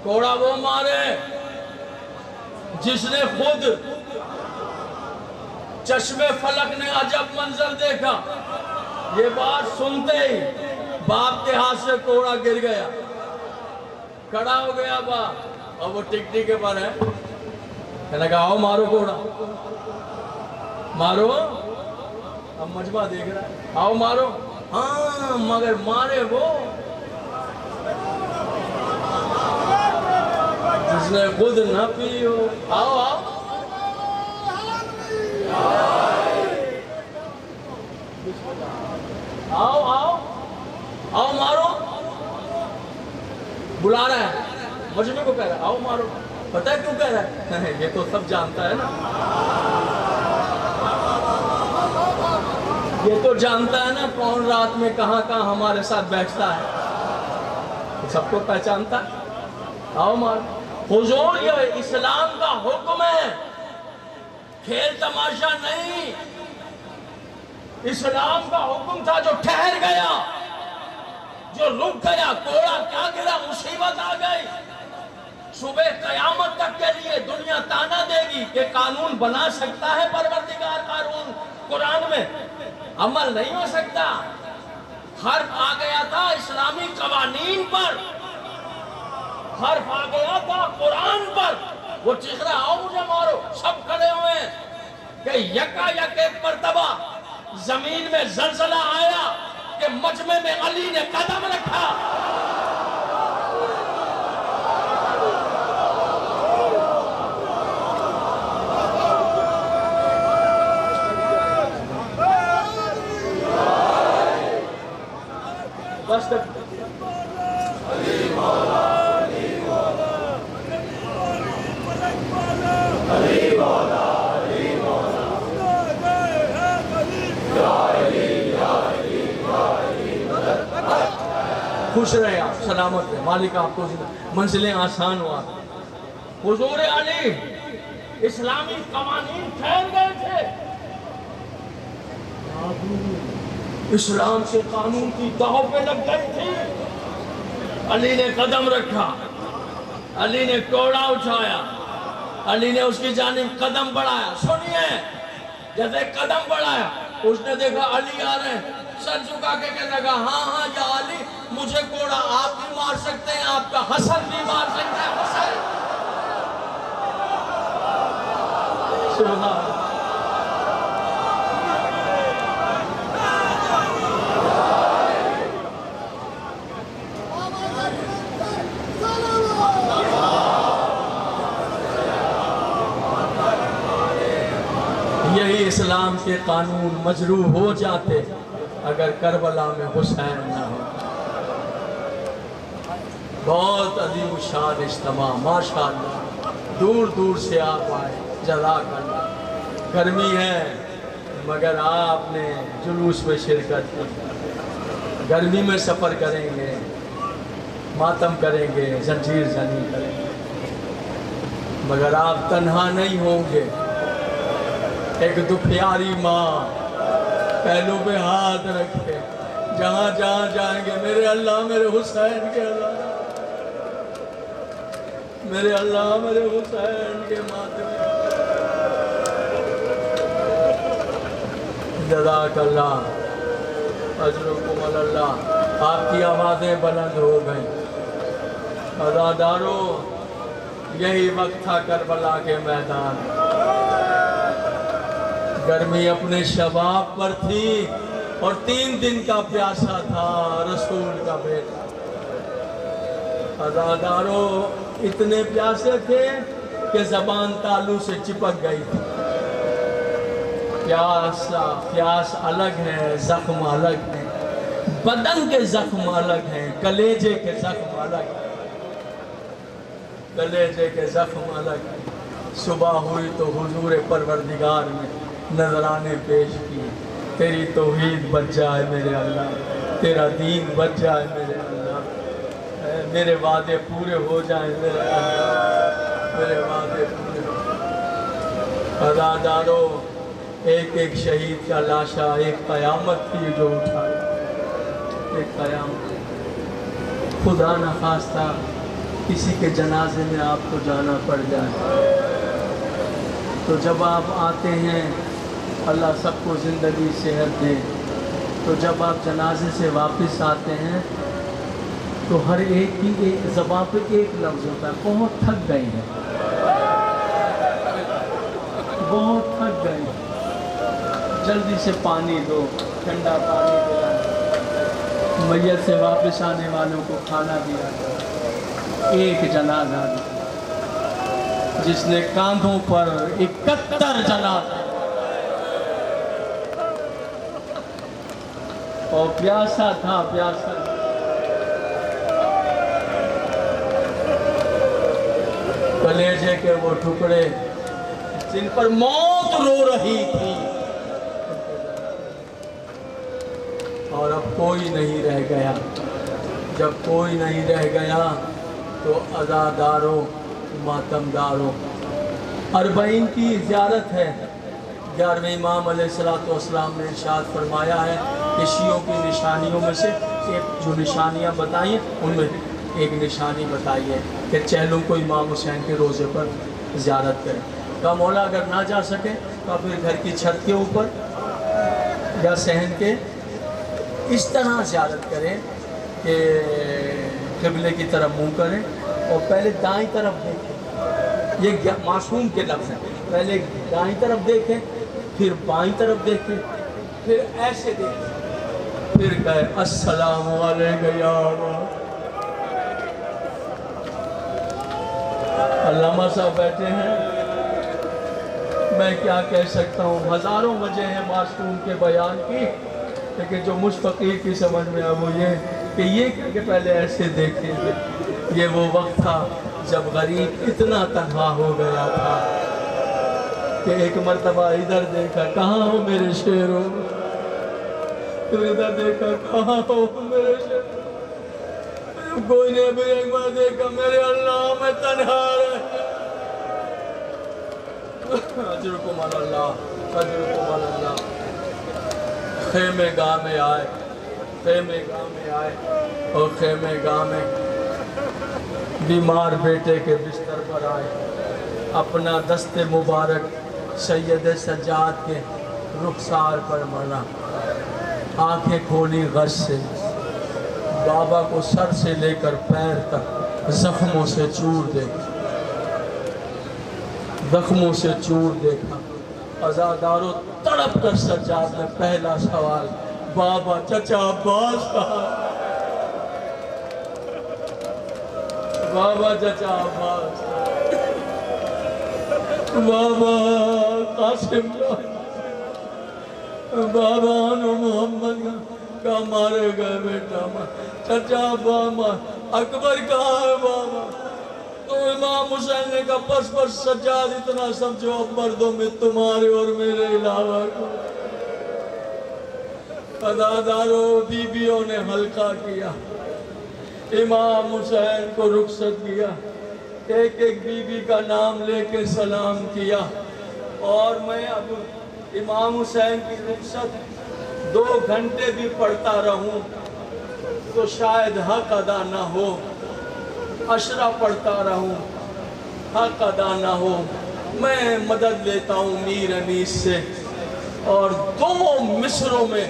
[SPEAKER 1] کوڑا وہ مارے جس نے خود چشم فلک نے عجب منظر دیکھا۔ یہ بات سنتے ہی باپ کے ہاتھ سے کوڑا گر گیا، کھڑا ہو گیا باپ، اور وہ ٹک ٹکی پر ہے، کہنے لگا آؤ مارو کوڑا، مارو۔ اب مجمع دیکھ رہا ہے، آؤ مارو، ہاں مگر مارے وہ جس نے خود نہ پی ہو۔ آؤ آؤ، آؤ آؤ آؤ مارو، بلا رہا ہے، مجمع کو کہہ رہا ہے آؤ مارو۔ پتہ ہے کیوں کہہ رہا ہے؟ یہ تو سب جانتا ہے نا، یہ تو جانتا ہے نا کون رات میں کہاں کہاں ہمارے ساتھ بیٹھتا ہے، سب کو پہچانتا ہے۔ آؤ مارو۔ حضور یہ اسلام کا حکم ہے، کھیل تماشا نہیں۔ اسلام کا حکم تھا جو ٹھہر گیا، جو رک گیا، کوڑا کیا گرا، مصیبت آ گئی۔ صبح قیامت تک کے لیے دنیا تانا دے گی کہ قانون بنا سکتا ہے پروردگار، قانون قرآن میں عمل نہیں ہو سکتا۔ حرف آ گیا تھا اسلامی قوانین پر، حرف آ گیا تھا قرآن پر۔ وہ چیخ رہا آؤ مجھے مارو، سب کھڑے ہوئے ہیں کہ یکا یک ایک مرتبہ زمین میں زلزلہ آیا کہ مجمع میں علی نے قدم رکھا۔ بس تک خوش رہے آپ، سلامت رہے، مالک آپ کو منزلیں آسان ہوا۔ حضور علی اسلامی قوانین ٹھہر گئے تھے، اسلام کے قانون کی داؤ پہ لگ گئی تھی. علی نے قدم رکھا, علی نے کوڑا اٹھایا, علی نے اس کی جانب قدم بڑھایا. سنیے, جیسے قدم بڑھایا اس نے دیکھا علی آ رہے ہیں, سر جھکا کے کہنے لگا ہاں ہاں یا علی, مجھے کوڑا آپ بھی مار سکتے ہیں, آپ کا حسن بھی مار سکتا ہے. حسن سبحان یہی اسلام کے قانون مجروح ہو جاتے اگر کربلا میں حسین نہ ہو. بہت عظیم الشان اجتماع, ماشاءاللہ, دور دور سے آپ آئے, جزاک اللہ. گرمی ہے مگر آپ نے جلوس میں شرکت کی. گرمی میں سفر کریں گے, ماتم کریں گے, زنجیر زنی کریں گے, مگر آپ تنہا نہیں ہوں گے. ایک دکھیاری ماں پہلو پہ ہاتھ رکھے, جہاں جہاں جائیں گے میرے اللہ میرے حسین کے اللہ, میرے اللہ میرے حسین کے ماتم. جزاک اللہ, اجرکم اللہ. آپ کی آوازیں بلند ہو گئیں. عزادارو, یہی وقت تھا کربلا کے میدان. گرمی اپنے شباب پر تھی اور 3 دن کا پیاسا تھا رسول کا بیٹا. عزادارو, اتنے پیاسے تھے کہ زبان تالو سے چپک گئی تھی. پیاس الگ ہے, زخم الگ ہے, بدن کے زخم الگ ہیں, کلیجے کے زخم الگ ہیں, کلیجے کے زخم الگ ہیں. صبح ہوئی تو حضور پروردگار میں نذرانے پیش کی. تیری توحید بچ جائے میرے اللہ, تیرا دین بچ جائے میرے اللہ, میرے وعدے پورے ہو جائیں میرے اللہ, میرے وعدے پورے ہو جائیں. عزادارو, ایک ایک شہید کا لاشا ایک قیامت تھی جو اٹھائی, ایک قیامت. خدا نخواستہ کسی کے جنازے میں آپ کو جانا پڑ جائے تو جب آپ آتے ہیں, اللہ سب کو زندگی صحت دے, تو جب آپ جنازے سے واپس آتے ہیں تو ہر ایک کی ایک زبان پہ ایک لفظ ہوتا ہے, بہت تھک گئے ہیں, بہت تھک گئے ہیں, جلدی سے پانی دو, ٹھنڈا پانی دو. میت سے واپس آنے والوں کو کھانا دیا. ایک جنازہ جس نے کاندھوں پر 71 جنازہ, اور پیاسا تھا, پیاسا. کلیجے کے وہ ٹکڑے جن پر موت رو رہی تھی, اور اب کوئی نہیں رہ گیا. جب کوئی نہیں رہ گیا تو عزاداروں, ماتمداروں, 40 کی زیارت ہے. 11ویں امام علیہ السلام نے ارشاد فرمایا ہے کہ شیعوں کی نشانیوں میں سے ایک جو نشانیاں بتائیں ان میں ایک نشانی بتائی ہے کہ چہلوں کو امام حسین کے روزے پر زیارت کریں. کہا مولا اگر نہ جا سکے تو پھر گھر کی چھت کے اوپر یا صحن کے اس طرح زیارت کریں کہ قبلے کی طرف منہ کریں اور پہلے دائیں طرف دیکھیں. یہ معصوم کے لفظ ہیں. پہلے دائیں طرف دیکھیں, پھر بائیں طرف دیکھیں, پھر ایسے دیکھیں, پھر کہے السلام علیکم یا اللہ. علامہ صاحب بیٹھے ہیں, میں کیا کہہ سکتا ہوں, ہزاروں وجہ ہیں معصوم کے بیان کی, لیکن جو مجھ فقیر کی سمجھ میں آیا وہ یہ کہ یہ کہ پہلے ایسے دیکھیں. یہ وہ وقت تھا جب غریب اتنا تنہا ہو گیا تھا کہ ایک مرتبہ ادھر دیکھا, کہاں ہو میرے شیرو, پھر ادھر دیکھا, کہاں ہو میرے شیرو, کوئی نے بھی ایک بار دیکھا, میرے اللہ میں تنہا رہا. اجرکم اللہ, اجرکم اللہ. خیمے گاہ میں آئے، خیمے گاہ میں آئے، اور خیمے گاہ میں بیمار بیٹے کے بستر پر آئے، اپنا دست مبارک سید سجاد کے رخسار پر ملا، آنکھیں کھولی غش سے، بابا کو سر سے لے کر پیر تک زخموں سے چور دیکھا، زخموں سے چور دیکھا۔ عزادارو تڑپ کر سجاد نے پہلا سوال، بابا چچا عباس کہاں؟ بابا چچا عباس، بابا قاسم، بابا انو محمد کا مارے گئے بیٹا، چچا بابا اکبر کہاں ہے بابا؟ تو امام حسین نے کہا بس بس سجاد اتنا سمجھو اب مردوں میں تمہارے اور میرے علاوہ کو۔ عزاداروں بیویوں نے حلقہ کیا، امام حسین کو رخصت کیا، ایک ایک بیوی کا نام لے کے سلام کیا، اور میں اب امام حسین کی رخصت 2 گھنٹے بھی پڑھتا رہوں تو شاید حق ادا نہ ہو، عشرہ پڑھتا رہوں حق ادا نہ ہو۔ میں مدد لیتا ہوں میر انیس سے، اور 2 مصروں میں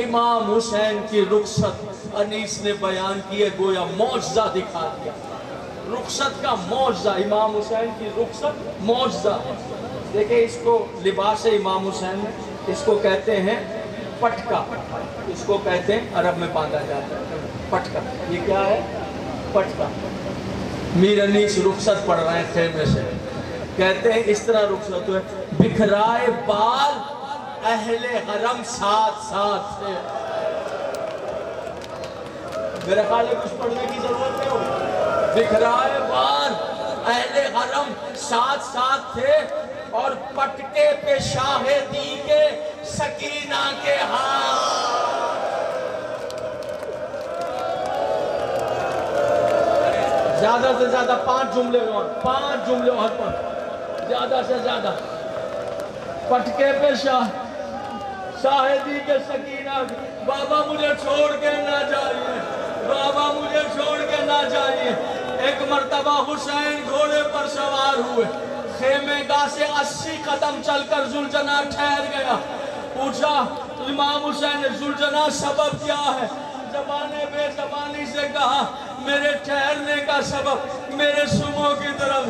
[SPEAKER 1] امام حسین کی رخصت انیس نے بیان کیے، گویا معجزہ دکھا دیا، رخصت کا معجزہ، امام حسین کی رخصت معجزہ۔ دیکھیں اس کو لباس امام حسین، اس کو کہتے ہیں پٹکا، اس کو کہتے ہیں عرب میں باندھا جاتا ہے پٹکا، یہ کیا ہے؟ پٹکا۔ میر انیس رخصت پڑھ رہے ہیں خیمے سے، کہتے ہیں اس طرح رخصت ہوئے، بکھرائے بال اہل حرم ساتھ ساتھ تھے۔ میرے خیال ہے کچھ پڑھنے کی ضرورت نہیں ہوگی۔ بکھرائے بال اہل حرم ساتھ ساتھ تھے، اور پٹکے پہ شاہدی کے سکینہ کے ہاتھ۔ زیادہ سے زیادہ 5 جملے اور 5 جملے اور زیادہ سے زیادہ، پٹکے پہ شاہدی کے سکینہ۔ بابا مجھے چھوڑ کے نہ جائیے، بابا مجھے چھوڑ کے نہ جائیے۔ ایک مرتبہ حسین گھوڑے پر سوار ہوئے، خیمے گاہ سے 80 قدم چل کر ذوالجناح ٹھہر گیا، پوچھا امام حسین نے ذوالجناح سبب کیا ہے؟ زبانِ بے زبانی سے کہا میرے ٹھہرنے کا سبب میرے سمو کی طرف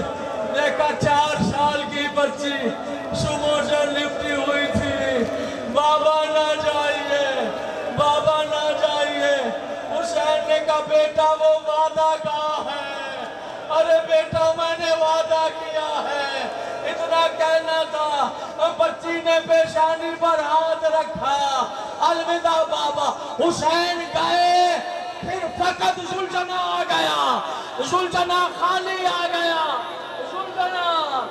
[SPEAKER 1] دیکھا، 4 سال کی بچی سمو سے لپٹی ہوئی تھی۔ بابا نہ جائیے، بابا نہ جائیے۔ حسین نے کہا بیٹا وہ وعدہ کہاں ہے؟ ارے بیٹا میں نے وعدہ کیا ہے، اتنا کہنا تھا۔ بچی نے پیشانی پر ہاتھ رکھا، الوداع بابا۔ حسین گئے، پھر فقط ذوالجناح آ گیا، ذوالجناح خالی آ گیا، ذوالجناح۔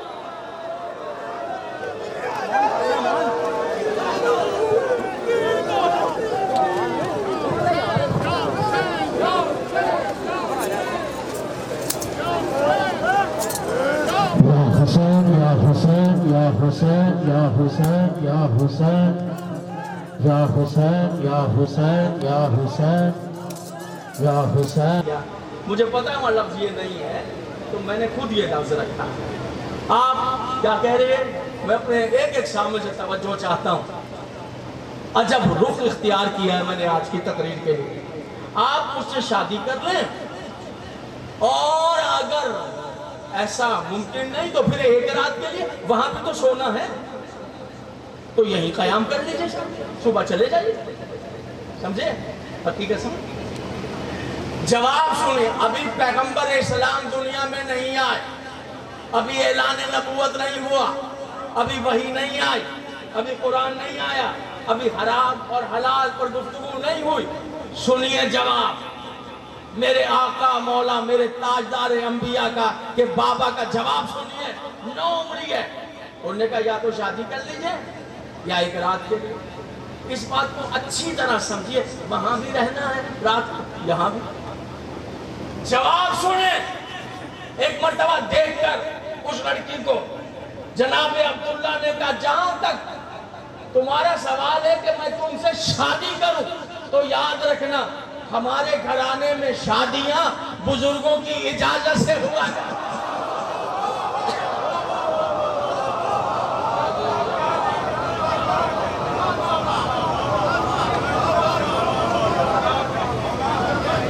[SPEAKER 3] یا حسین یا حسین یا حسین یا حسین یا حسین یا حسین یا حسین یا حسین۔
[SPEAKER 1] مجھے پتا ہے وہاں لفظ یہ نہیں ہے، تو میں نے خود یہ لفظ رکھا۔ آپ کیا کہہ رہے ہیں؟ میں اپنے ایک شامل سے توجہ چاہتا ہوں۔ عجب رخ اختیار کیا ہے میں نے آج کی تقریر کے لیے۔ آپ مجھ سے شادی کر لیں، اور اگر ایسا ممکن نہیں تو پھر 1 رات کے لیے وہاں پہ تو سونا ہے، تو یہیں قیام کر لیجئے، صبح چلے جائیے۔ سمجھے حقیقت؟ سمجھ جواب سنیں۔ ابھی پیغمبر اسلام دنیا میں نہیں آئے، ابھی اعلان نبوت نہیں ہوا، ابھی وحی نہیں آئی، ابھی قرآن نہیں آیا، ابھی حرام اور حلال پر گفتگو نہیں ہوئی۔ سنیے جواب میرے آقا مولا میرے تاجدار انبیاء کا، کہ بابا کا جواب سنیے۔ 9 عمری ہے، انہوں نے کہا یا تو شادی کر لیجئے یا 1 رات کے لیے۔ اس بات کو اچھی طرح سمجھیے، وہاں بھی رہنا ہے رات کو، یہاں بھی۔ جواب سنیں۔ ایک مرتبہ دیکھ کر اس لڑکی کو جناب عبداللہ نے کہا جہاں تک تمہارا سوال ہے کہ میں تم سے شادی کروں، تو یاد رکھنا ہمارے گھرانے میں شادیاں بزرگوں کی اجازت سے ہوا ہے۔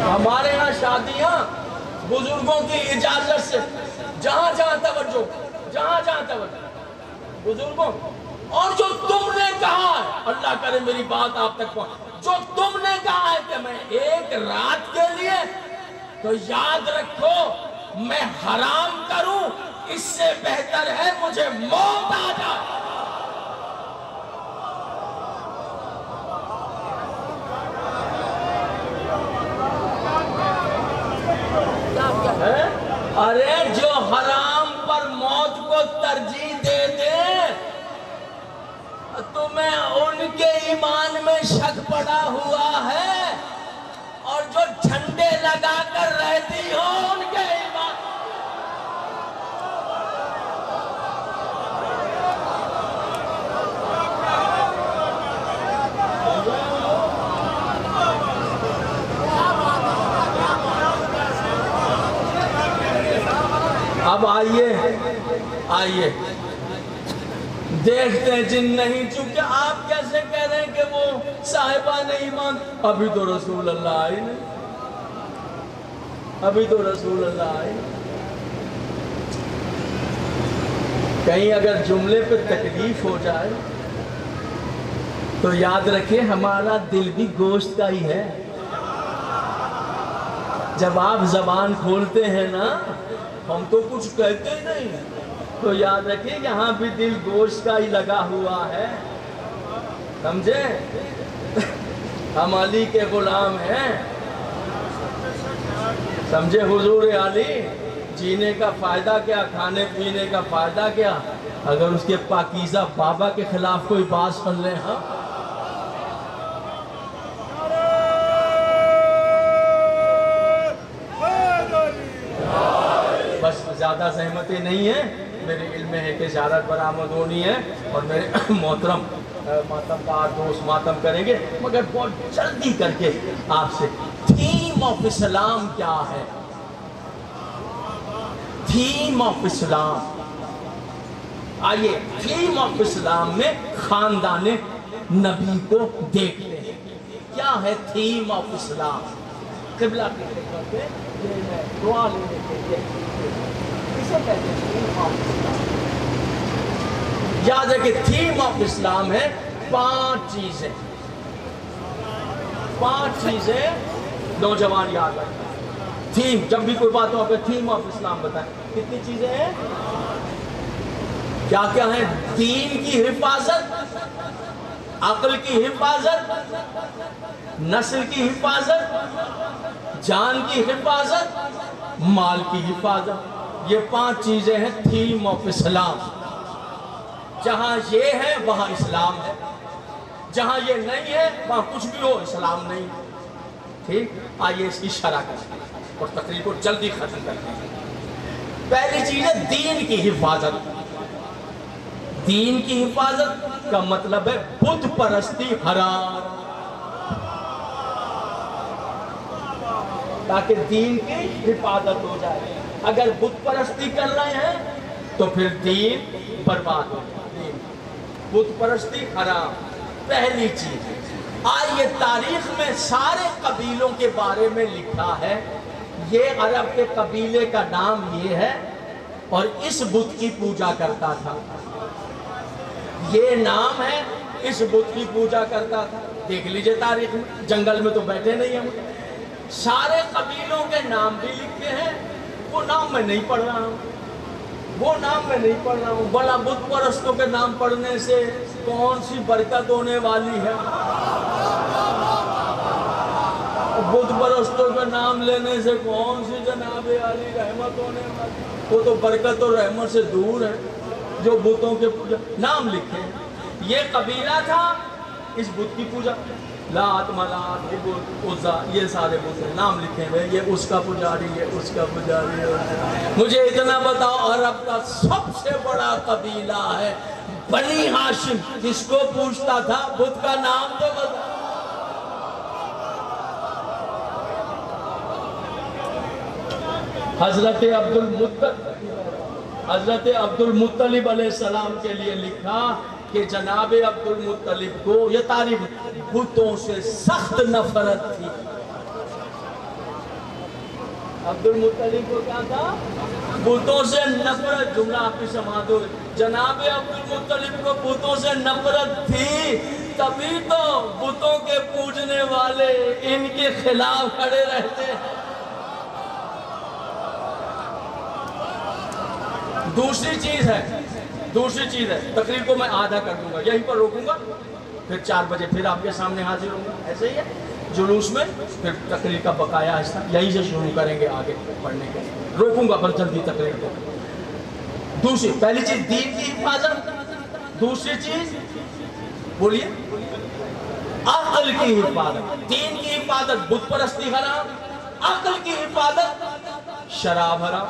[SPEAKER 1] ہمارے ہاں شادیاں بزرگوں کی اجازت سے، جہاں جہاں توجہ بزرگوں، اور جو تم نے کہا ہے، اللہ کرے میری بات آپ تک پہنچ، جو تم نے کہا ہے کہ میں ایک رات کے لیے، تو یاد رکھو میں حرام کروں اس سے بہتر ہے مجھے موت آ جائے۔ ارے جو حرام پر موت کو ترجیح دے دے، تمہیں ان کے ایمان میں شک پڑا ہوا ہے، اور جو جھنڈے لگا کر رہتی ہو ان کے ایمان۔ اب آئیے دیکھتے ہیں جن نہیں، چونکہ آپ کیسے کہہ رہے ہیں کہ وہ صاحبان ایمان، ابھی تو رسول اللہ آئے نہیں، کہیں اگر جملے پہ تکلیف ہو جائے تو یاد رکھیں ہمارا دل بھی گوشت کا ہی ہے۔ جب آپ زبان کھولتے ہیں نا، ہم تو کچھ کہتے ہی نہیں، تو یاد رکھیں یہاں بھی دل گوشت کا ہی لگا ہوا ہے، سمجھے؟ ہم علی کے غلام ہیں، سمجھے؟ حضور علی، جینے کا فائدہ کیا، کھانے پینے کا فائدہ کیا، اگر اس کے پاکیزہ بابا کے خلاف کوئی بات سن لیں۔ ہاں بس زیادہ زحمتیں نہیں ہیں، میرے علم ہے کہ زیارت برآمد ہونی ہے، اور میرے محترم ماتم دار دوست ماتم کریں گے، مگر بہت جلدی کر کے آپ سے تھیم آف اسلام کیا ہے؟ تھیم آف اسلام، آئیے تھیم آف اسلام میں خاندان نبی کو دیکھتے ہیں۔ کیا ہے تھیم آف اسلام؟ قبلہ کی خدمت میں دعا لینے کے لیے اسے کہتے ہیں تھیم آف اسلام۔ یاد ہے کہ تھیم آف اسلام ہے 5 چیزیں، 5 چیزیں نوجوان یاد رکھیں۔ تھیم، جب بھی کوئی بات ہو آپ تھیم آف اسلام بتائیں، کتنی چیزیں ہیں؟ کیا کیا ہیں؟ دین کی حفاظت، عقل کی حفاظت، نسل کی حفاظت، جان کی حفاظت، مال کی حفاظت، یہ 5 چیزیں ہیں تھیم آف اسلام۔ جہاں یہ ہے وہاں اسلام ہے، جہاں یہ نہیں ہے وہاں کچھ بھی ہو اسلام نہیں۔ ٹھیک، آئیے اس کی شرح کرتے ہیں اور تقریر کو جلدی ختم کرتے ہیں۔ پہلی چیز ہے دین کی حفاظت۔ دین کی حفاظت کا مطلب ہے بت پرستی حرام، تاکہ دین کی حفاظت ہو جائے۔ اگر بت پرستی کر رہے ہیں تو پھر دین برباد ہو جائے۔ بت پرستی حرام، پہلی چیز۔ آئیے تاریخ میں سارے قبیلوں کے بارے میں لکھا ہے، یہ عرب کے قبیلے کا نام یہ ہے اور اس بت کی پوجا کرتا تھا، یہ نام ہے، اس بت کی پوجا کرتا تھا۔ دیکھ لیجئے تاریخ میں، جنگل میں تو بیٹھے نہیں ہم، سارے قبیلوں کے نام بھی لکھے ہیں، وہ نام میں نہیں پڑھ رہا ہوں، بڑا بت پرستوں کے نام پڑھنے سے کون سی برکت ہونے والی ہے؟ بت پرستوں کا نام لینے سے کون سی جناب عالی رحمت ہونے والی؟ وہ تو برکت اور رحمت سے دور ہے جو بتوں کے پوجا نام لکھے ہیں۔ یہ قبیلہ تھا اس بت کی پوجا، لات منات عزا، یہ سارے بت ہیں، نام لکھے ہوئے، یہ اس کا پجاری ہے، اس کا پجاری ہے۔ مجھے اتنا بتاؤ عرب کا سب سے بڑا قبیلہ ہے بنی ہاشم کس کو پوچھتا تھا؟ بت کا نام تو بتا۔ حضرت عبد المطلب علیہ السلام کے لیے لکھا کہ جناب عبد المطلب کو یہ تاریخ بتوں سے سخت نفرت تھی۔ عبد المطلب کو کیا تھا؟ بتوں سے نفرت۔ جملہ آپ کی سماعت دو۔ جناب عبد المطلب کو بتوں سے نفرت تھی، تبھی تو بتوں کے پوجنے والے ان کے خلاف کھڑے رہتے ہیں۔ دوسری چیز ہے تقریر کو میں آدھا کر دوں گا، یہیں پر روکوں گا، پھر 4 بجے پھر آپ کے سامنے حاضر ہوں گا۔ ایسے ہی ہے جلوس میں، پھر تقریر کا بقایا حصہ یہیں سے شروع کریں گے آگے پڑھنے کے۔ روکوں گا پر جلدی تقریر کو۔ دوسری، پہلی چیز دین کی حفاظت، دوسری چیز بولیے عقل کی حفاظت۔ دین کی حفاظت بت پرستی حرام، عقل کی حفاظت شراب حرام۔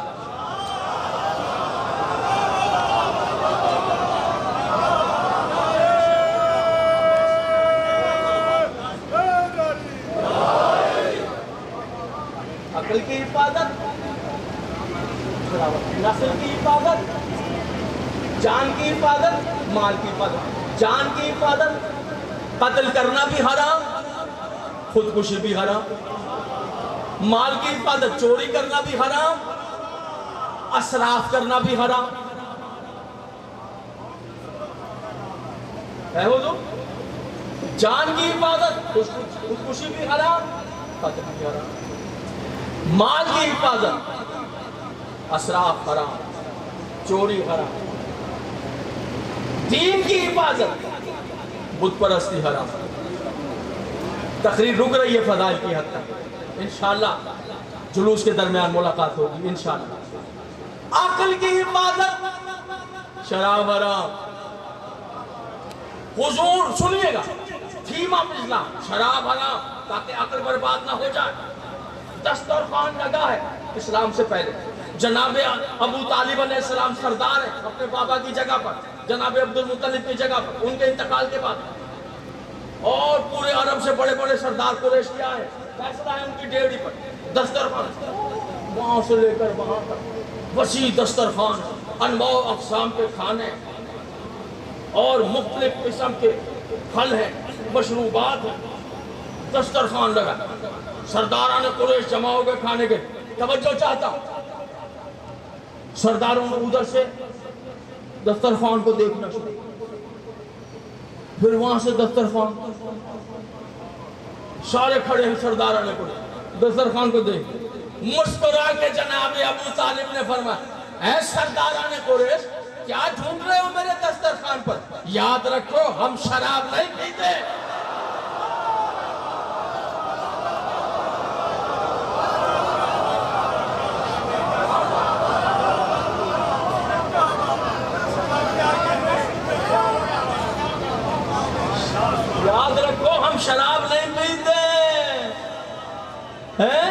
[SPEAKER 1] عقل کی حفاظت، نسل کی حفاظت، جان کی حفاظت، مال کی حفاظت۔ جان کی حفاظت، قتل کرنا بھی حرام، خودکشی بھی حرام۔ مال کی حفاظت، چوری کرنا بھی حرام، اسراف کرنا بھی حرام ہے۔ حضور جان کی حفاظت، خودکشی بھی حرام، قتل بھی حرام۔ مال کی حفاظت، اسراف حرام، چوری حرام۔ دین کی حفاظت، بت پرستی حرام۔ تقریر رک رہی ہے فضائل کی حد تک، انشاءاللہ جلوس کے درمیان ملاقات ہوگی انشاءاللہ۔ عقل کی حفاظت، شراب حرام۔ حضور سنیے گا، فیما پچھلا شراب حرام تاکہ عقل برباد نہ ہو جائے۔ دسترخوان لگا ہے اسلام سے پہلے، جناب ابو طالب علیہ السلام سردار ہیں اپنے بابا کی جگہ پر، جناب عبد المطلب کی جگہ پر، ان کے انتقال کے بعد، اور پورے عرب سے بڑے بڑے سردار قریش کے آئے، فیصلہ ہے ان کی ڈیوڑی پر، دسترخوان وہاں سے لے کر وہاں تک وسیع دسترخوان، انواع اقسام کے کھانے اور مختلف قسم کے پھل ہیں، مشروبات ہیں، دسترخوان لگا۔ سرداران قریش جمع ہو گئے کھانے کے، توجہ چاہتا سرداروں نے ادھر سے دسترخوان کو دیکھنا شروع، پھر وہاں سے دسترخوان، سارے کھڑے ہیں سرداران قریش دسترخوان کو دیکھ، مسکرا کے جناب ابو طالب نے فرمایا، اے سرداران قریش کیا ڈھونڈ رہے ہو میرے دسترخوان پر؟ یاد رکھو ہم شراب نہیں پیتے۔ شراب نہیں پیتے ہیں،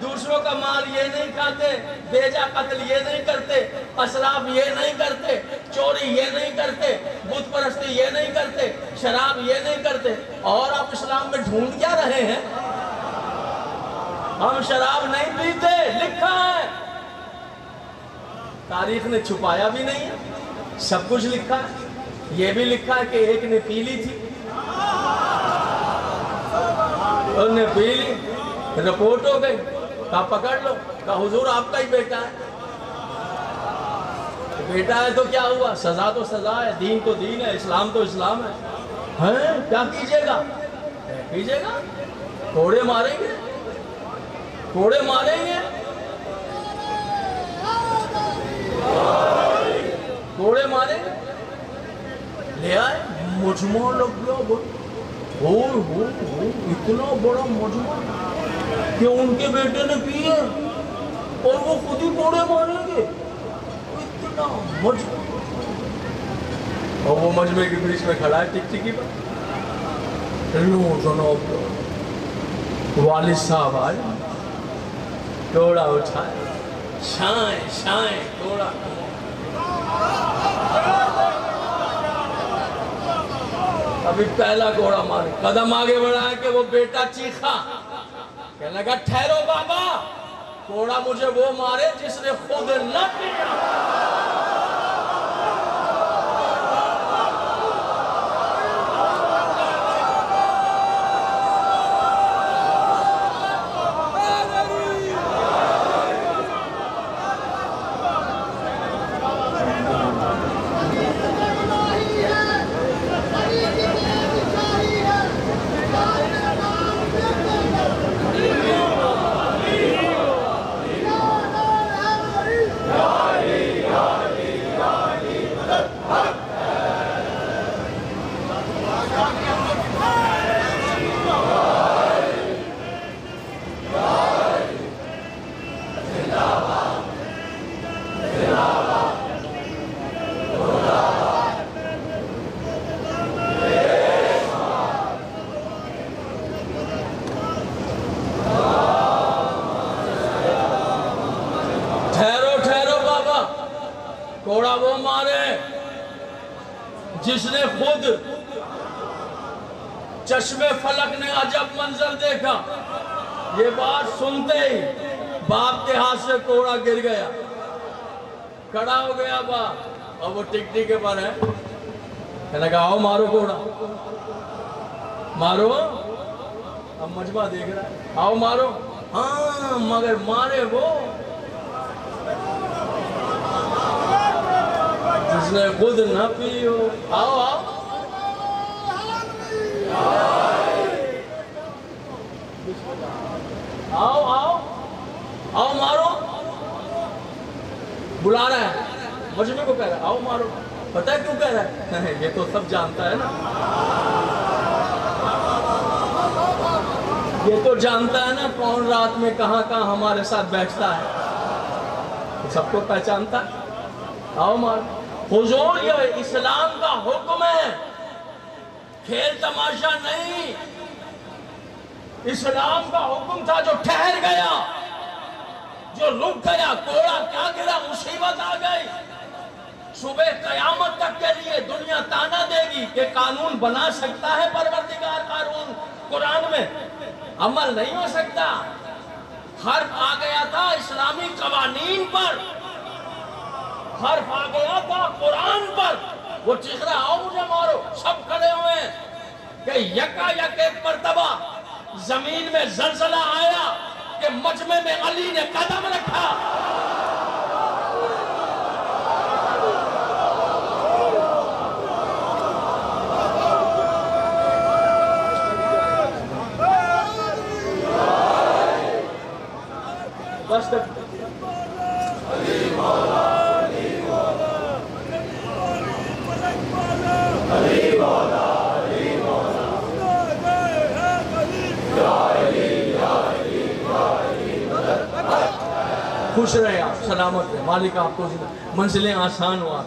[SPEAKER 1] دوسروں کا مال یہ نہیں کھاتے، بیجا قتل یہ نہیں کرتے، اسراف یہ نہیں کرتے، چوری یہ نہیں کرتے، بت پرستی یہ نہیں کرتے، شراب یہ نہیں کرتے، اور آپ اسلام میں ڈھونڈ کیا رہے ہیں؟ ہم شراب نہیں پیتے، لکھا ہے، تاریخ نے چھپایا بھی نہیں ہے، سب کچھ لکھا ہے۔ یہ بھی لکھا ہے کہ ایک نے پی لی تھی، انہوں نے پی لی، رپورٹ ہو گئی، کہا پکڑ لو، کہا حضور آپ کا ہی بیٹا ہے۔ بیٹا ہے تو کیا ہوا؟ سزا تو سزا ہے، دین تو دین ہے، اسلام تو اسلام ہے۔ کیا کیجئے گا؟ کیجئے گا، کوڑے ماریں گے، کوڑے ماریں گے، کوڑے ماریں گے۔ لے آئے، مجموع لگ گیا، اتنا بڑا مجموع کہ ان کے بیٹے نے پیے اور وہ خود ہی کوڑے ماریں گے، اتنا مجموع۔ اور وہ مجموع کے بیچ میں کھڑا ہے ٹک ٹکی پر، لو جناب والد صاحب آئے، کوڑا اٹھائے، شائیں شائیں کوڑا، ابھی پہلا گھوڑا مارے، قدم آگے بڑھایا کہ وہ بیٹا چیخا، کہنے لگا ٹھہرو بابا، گھوڑا مجھے وہ مارے جس نے خود نہ کیا۔ گھوڑا وہ مارے جس نے خود، چشم فلک نے عجب منظر دیکھا، یہ بات سنتے ہی باپ کے ہاتھ سے گھوڑا گر گیا، کھڑا ہو گیا باپ، اور وہ ٹکٹی کے پر ہے، کہنے لگا آؤ مارو گھوڑا، مارو، اب مجمع دیکھ رہا ہے، آؤ مارو، ہاں مگر مارے وہ جس نے خود نہ پی ہو۔ آؤ آؤ آؤ آؤ آؤ مارو، بلا رہا ہے، مجمع کو کہہ رہا ہے آؤ مارو، پتہ ہے کیوں کہہ رہا ہے؟ یہ تو سب جانتا ہے نا، یہ تو جانتا ہے نا کون رات میں کہاں کہاں ہمارے ساتھ بیٹھتا ہے، سب کو پہچانتا ہے، آؤ مارو۔ حضور یہ اسلام کا حکم ہے، کھیل تماشا نہیں، اسلام کا حکم تھا، جو ٹھہر گیا، جو رک گیا، کوڑا کیا گرا، مصیبت آ گئی، صبح قیامت تک کے لیے دنیا تانا دے گی کہ قانون بنا سکتا ہے پروردگار، قانون قرآن میں عمل نہیں ہو سکتا، حرف آ گیا تھا اسلامی قوانین پر، حرف آ گیا تھا قرآن پر، وہ چیخ رہا آؤ مجھے مارو، سب کھڑے ہوئے ہیں کہ یکا یک ایک مرتبہ زمین میں زلزلہ آیا کہ مجمع میں علی نے قدم رکھا، بس تک خوش رہے آپ، سلامت رہے، مالک آپ کو منزلیں آسان ہوا۔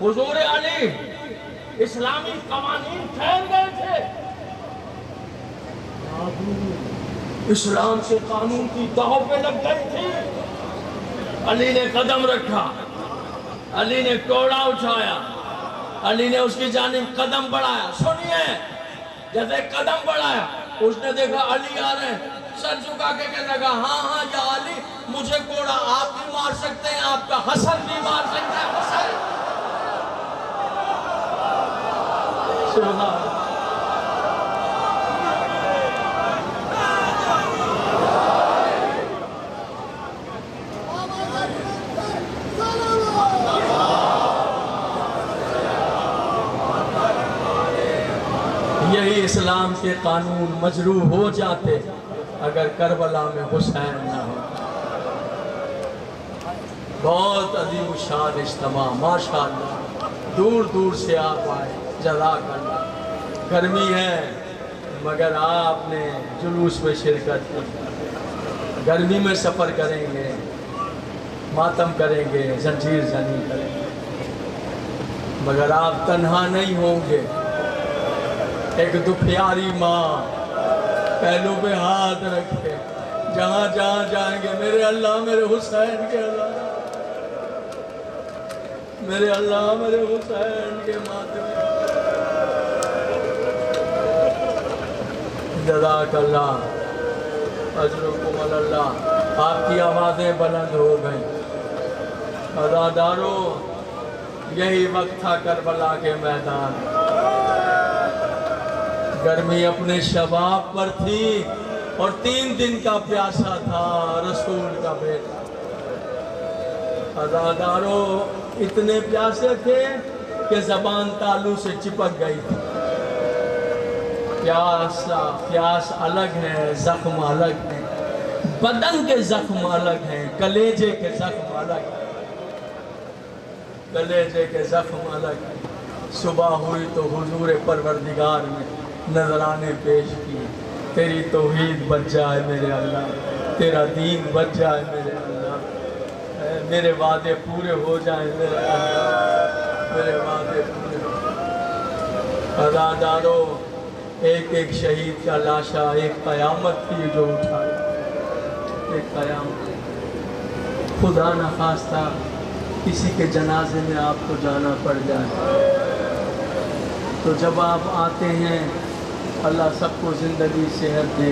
[SPEAKER 1] حضور علی اسلامی قوانین پھیل گئے تھے، اسلام سے قانون کی داؤ پہ لگ گئی تھی، علی نے قدم رکھا، علی نے کوڑا اٹھایا، علی نے اس کی جانب قدم بڑھایا، سنیے جیسے قدم بڑھایا اس نے دیکھا علی آ رہے ہیں، سر جھکا کے کہنے لگا ہاں ہاں یا علی، مجھے کوڑا آپ بھی مار سکتے ہیں، آپ کا حسن بھی مار سکتا ہے، حسن سبحان اللہ۔ یہی اسلام کے قانون مجروح ہو جاتے اگر کربلا میں حسین نہ ہو۔ بہت عظیم الشان اجتماع، ماشاءاللہ، دور دور سے آپ آئے، جزاک اللہ، گرمی ہے مگر آپ نے جلوس میں شرکت کی، گرمی میں سفر کریں گے، ماتم کریں گے، زنجیر زنی کریں گے، مگر آپ تنہا نہیں ہوں گے، ایک دکھیاری ماں پہلو پہ ہاتھ رکھے، جہاں جہاں جائیں گے میرے اللہ میرے حسین کے اللہ، میرے اللہ میرے حسین کے ماتھے میں جزاک اللہ اجرکم اللہ۔ آپ کی آوازیں بلند ہو گئیں۔ عزادارو، یہی وقت تھا کربلا کے میدان۔ گرمی اپنے شباب پر تھی اور 3 دن کا پیاسا تھا رسول کا بیٹا۔ عزادارو، اتنے پیاسے تھے کہ زبان تالو سے چپک گئی تھی۔ پیاس الگ ہے، زخم الگ ہے، بدن کے زخم الگ ہیں، کلیجے کے زخم الگ ہیں، کلیجے کے زخم الگ ہیں۔ صبح ہوئی تو حضور پروردگار نے نذرانے پیش کیے، تیری توحید بچ جائے میرے اللہ، تیرا دین بچ جائے میرے اللہ، میرے وعدے پورے ہو جائیں میرے اللہ، میرے وعدے پورے ہو جائیں۔ عزادارو، ایک ایک شہید کا لاشا ایک قیامت تھی جو اٹھائی، ایک قیامت۔ خدا نخواستہ کسی کے جنازے میں آپ کو جانا پڑ جائے تو جب آپ آتے ہیں، اللہ سب کو زندگی صحت دے،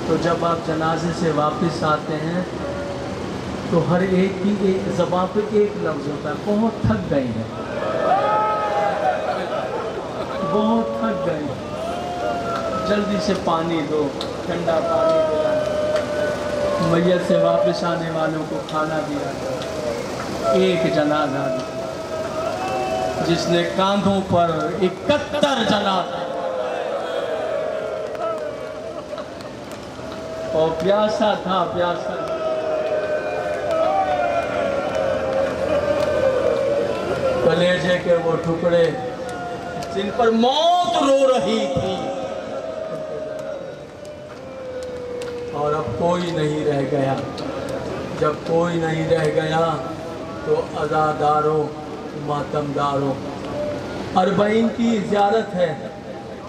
[SPEAKER 1] تو جب آپ جنازے سے واپس آتے ہیں تو ہر ایک کی ایک زبان پہ ایک لفظ ہوتا ہے، بہت تھک گئے ہیں، بہت تھک گئے ہیں، جلدی سے پانی دو، ٹھنڈا پانی دو۔ میت سے واپس آنے والوں کو کھانا دیا جائے۔ ایک جنازہ جس نے کاندھوں پر 71 جنازے اور پیاسا تھا، پیاسا کلیجے کے وہ ٹکڑے جن پر موت رو رہی تھی، اور اب کوئی نہیں رہ گیا۔ جب کوئی نہیں رہ گیا تو عزاداروں، ماتمداروں، 40 کی زیارت ہے۔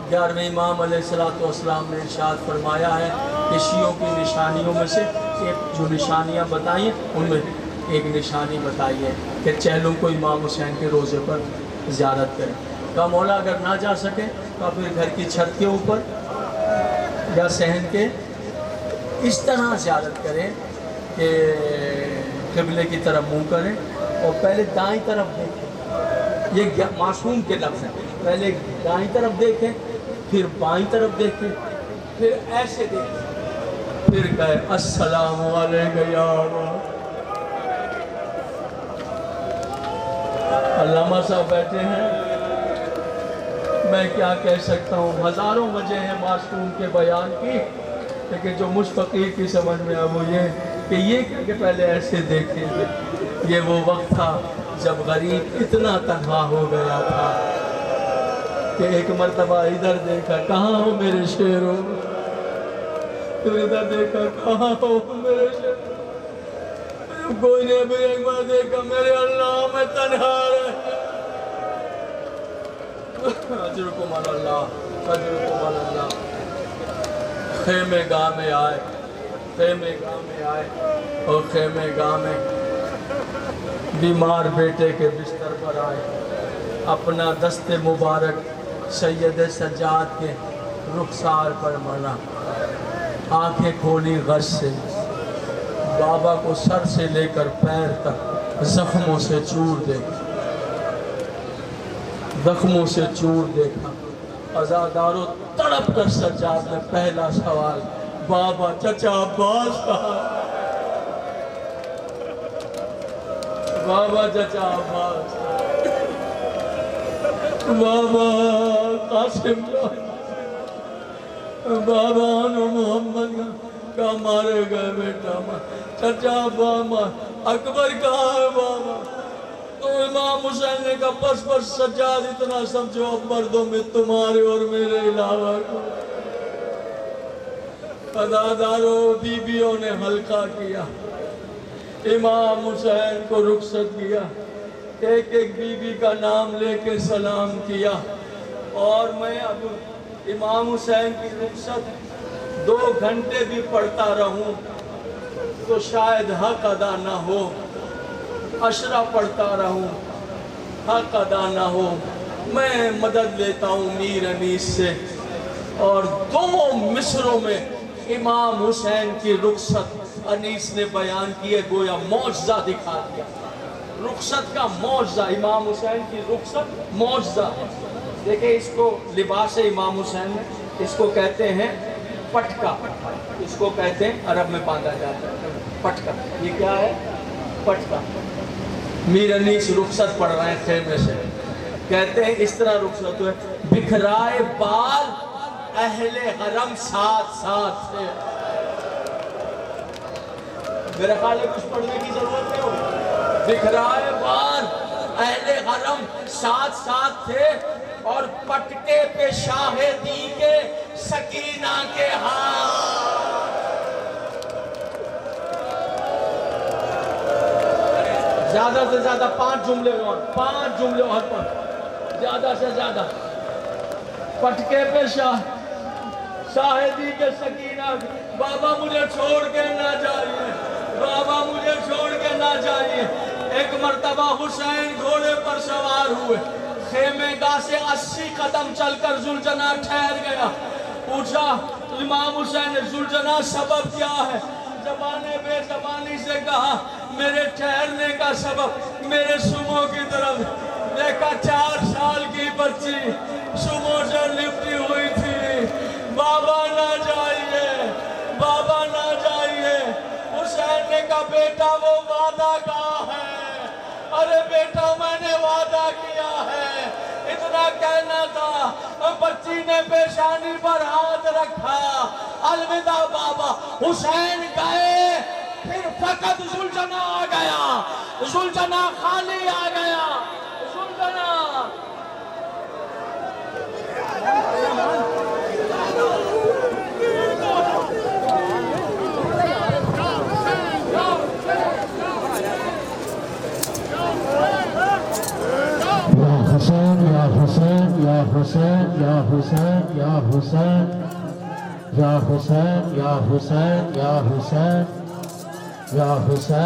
[SPEAKER 1] 11ویں امام علیہ السلام نے ارشاد فرمایا ہے کہ شیعوں کی نشانیوں میں سے ایک جو نشانیاں بتائیں ان میں ایک نشانی بتائی ہے کہ چہلوں کو امام حسین کے روزے پر زیارت کریں۔ کہا مولا اگر نہ جا سکے تو پھر گھر کی چھت کے اوپر یا صحن کے اس طرح زیارت کریں کہ قبلے کی طرف منہ کریں اور پہلے دائیں طرف دیکھیں۔ یہ معصوم کے لفظ ہیں، پہلے دائیں طرف دیکھیں، پھر بائیں طرف دیکھیں، پھر ایسے دیکھیں، پھر کہے السلام علیکم یا اللہ۔ علامہ صاحب بیٹھے ہیں، میں کیا کہہ سکتا ہوں، ہزاروں وجہ ہیں معصوم کے بیان کی، لیکن جو مجھ فقیر کی سمجھ میں وہ یہ کہ یہ کہ پہلے ایسے دیکھیں۔ یہ وہ وقت تھا جب غریب اتنا تنہا ہو گیا تھا کہ ایک مرتبہ ادھر دیکھا، کہاں ہو میرے شیرو، پھر ادھر دیکھا، کہاں ہو میرے شیرو، کوئی نے بھی ایک بار دیکھا، میرے اللہ میں تنہا رہے۔ اجرکم اللہ، اجرکم اللہ۔ خیمے گاہ میں آئے، خیمے گاہ میں آئے اور خیمے گاہ میں بیمار بیٹے کے بستر پر آئے، اپنا دست مبارک سید سجاد کے رخسار پر ملا، آنکھیں کھولی غش سے، بابا کو سر سے لے کر پیر تک زخموں سے چور دیکھا، زخموں سے چور دیکھا۔ عزاداروں تڑپ کر سجاد نے پہلا سوال، بابا چچا عباس کہاں؟ بابا چچا عباس، بابا قاسم، بابا انو محمد کا مارے گئے بیٹا، چچا بابا اکبر کہاں ہے بابا؟ تو امام حسین نے کہا بس بس سجاد اتنا سمجھو اب مردوں میں تمہارے اور میرے علاوہ کو۔ عزاداروں، بیویوں نے حلقہ کیا، امام حسین کو رخصت کیا، ایک ایک بیوی کا نام لے کے سلام کیا، اور میں اب امام حسین کی رخصت 2 گھنٹے بھی پڑھتا رہوں تو شاید حق ادا نہ ہو، عشرہ پڑھتا رہوں حق ادا نہ ہو۔ میں مدد لیتا ہوں میر انیس سے، اور 2 مصروں میں امام حسین کی رخصت انیس نے بیان کیے، گویا معجزہ دکھا دیا۔ رخصت کا معجزہ، امام حسین کی رخصت معجزہ ہے۔ دیکھیں اس کو لباس امام حسین میں اس کو کہتے ہیں پٹکا، اس کو کہتے ہیں عرب میں باندھا جاتا ہے پٹکا۔ یہ کیا ہے؟ پٹکا۔ میر انیس رخصت پڑھ رہے ہیں خیمے سے، کہتے ہیں اس طرح رخصت ہوئے، بکھرائے بال اہل حرم ساتھ ساتھ تھے۔ میرے خیال ہے کچھ پڑھنے کی ضرورت نہیں ہوگی۔ بکھرائے بال اہل حرم ساتھ ساتھ تھے، اور پٹکے پہ شاہدی کے سکینہ کے ہاتھ۔ زیادہ سے زیادہ 5 جملے اور 5 جملے اور پر زیادہ سے زیادہ پٹکے پہ شاہدی کے سکینہ۔ بابا مجھے چھوڑ کے نہ جائیے، بابا مجھے چھوڑ کے نہ جائیے۔ ایک مرتبہ حسین گھوڑے پر سوار ہوئے، خیمے گاہ سے 80 قدم چل کر ذوالجناح ٹھہر گیا۔ پوچھا امام حسین نے، ذوالجناح سبب کیا ہے؟ زبانِ بے زبانی سے کہا میرے ٹھہرنے کا سبب میرے سمو کی طرف دیکھا، 4 سال کی بچی سمو سے لپٹی ہوئی تھی۔ بابا نہ جائیے، بابا نہ جائیے۔ حسین نے کہا بیٹا وہ وعدہ کہاں ہے؟ ارے بیٹا میں نے وعدہ کیا ہے، اتنا کہنا تھا۔ بچی نے پیشانی پر ہاتھ رکھا، الوداع بابا۔ حسین گئے، پھر فقط ذوالجناح آ گیا، ذوالجناح خالی آ گیا۔ ذوالجناح
[SPEAKER 3] یا حسین یا حسین یا حسین یا حسین یا حسین یا حسین یا حسین یا حسین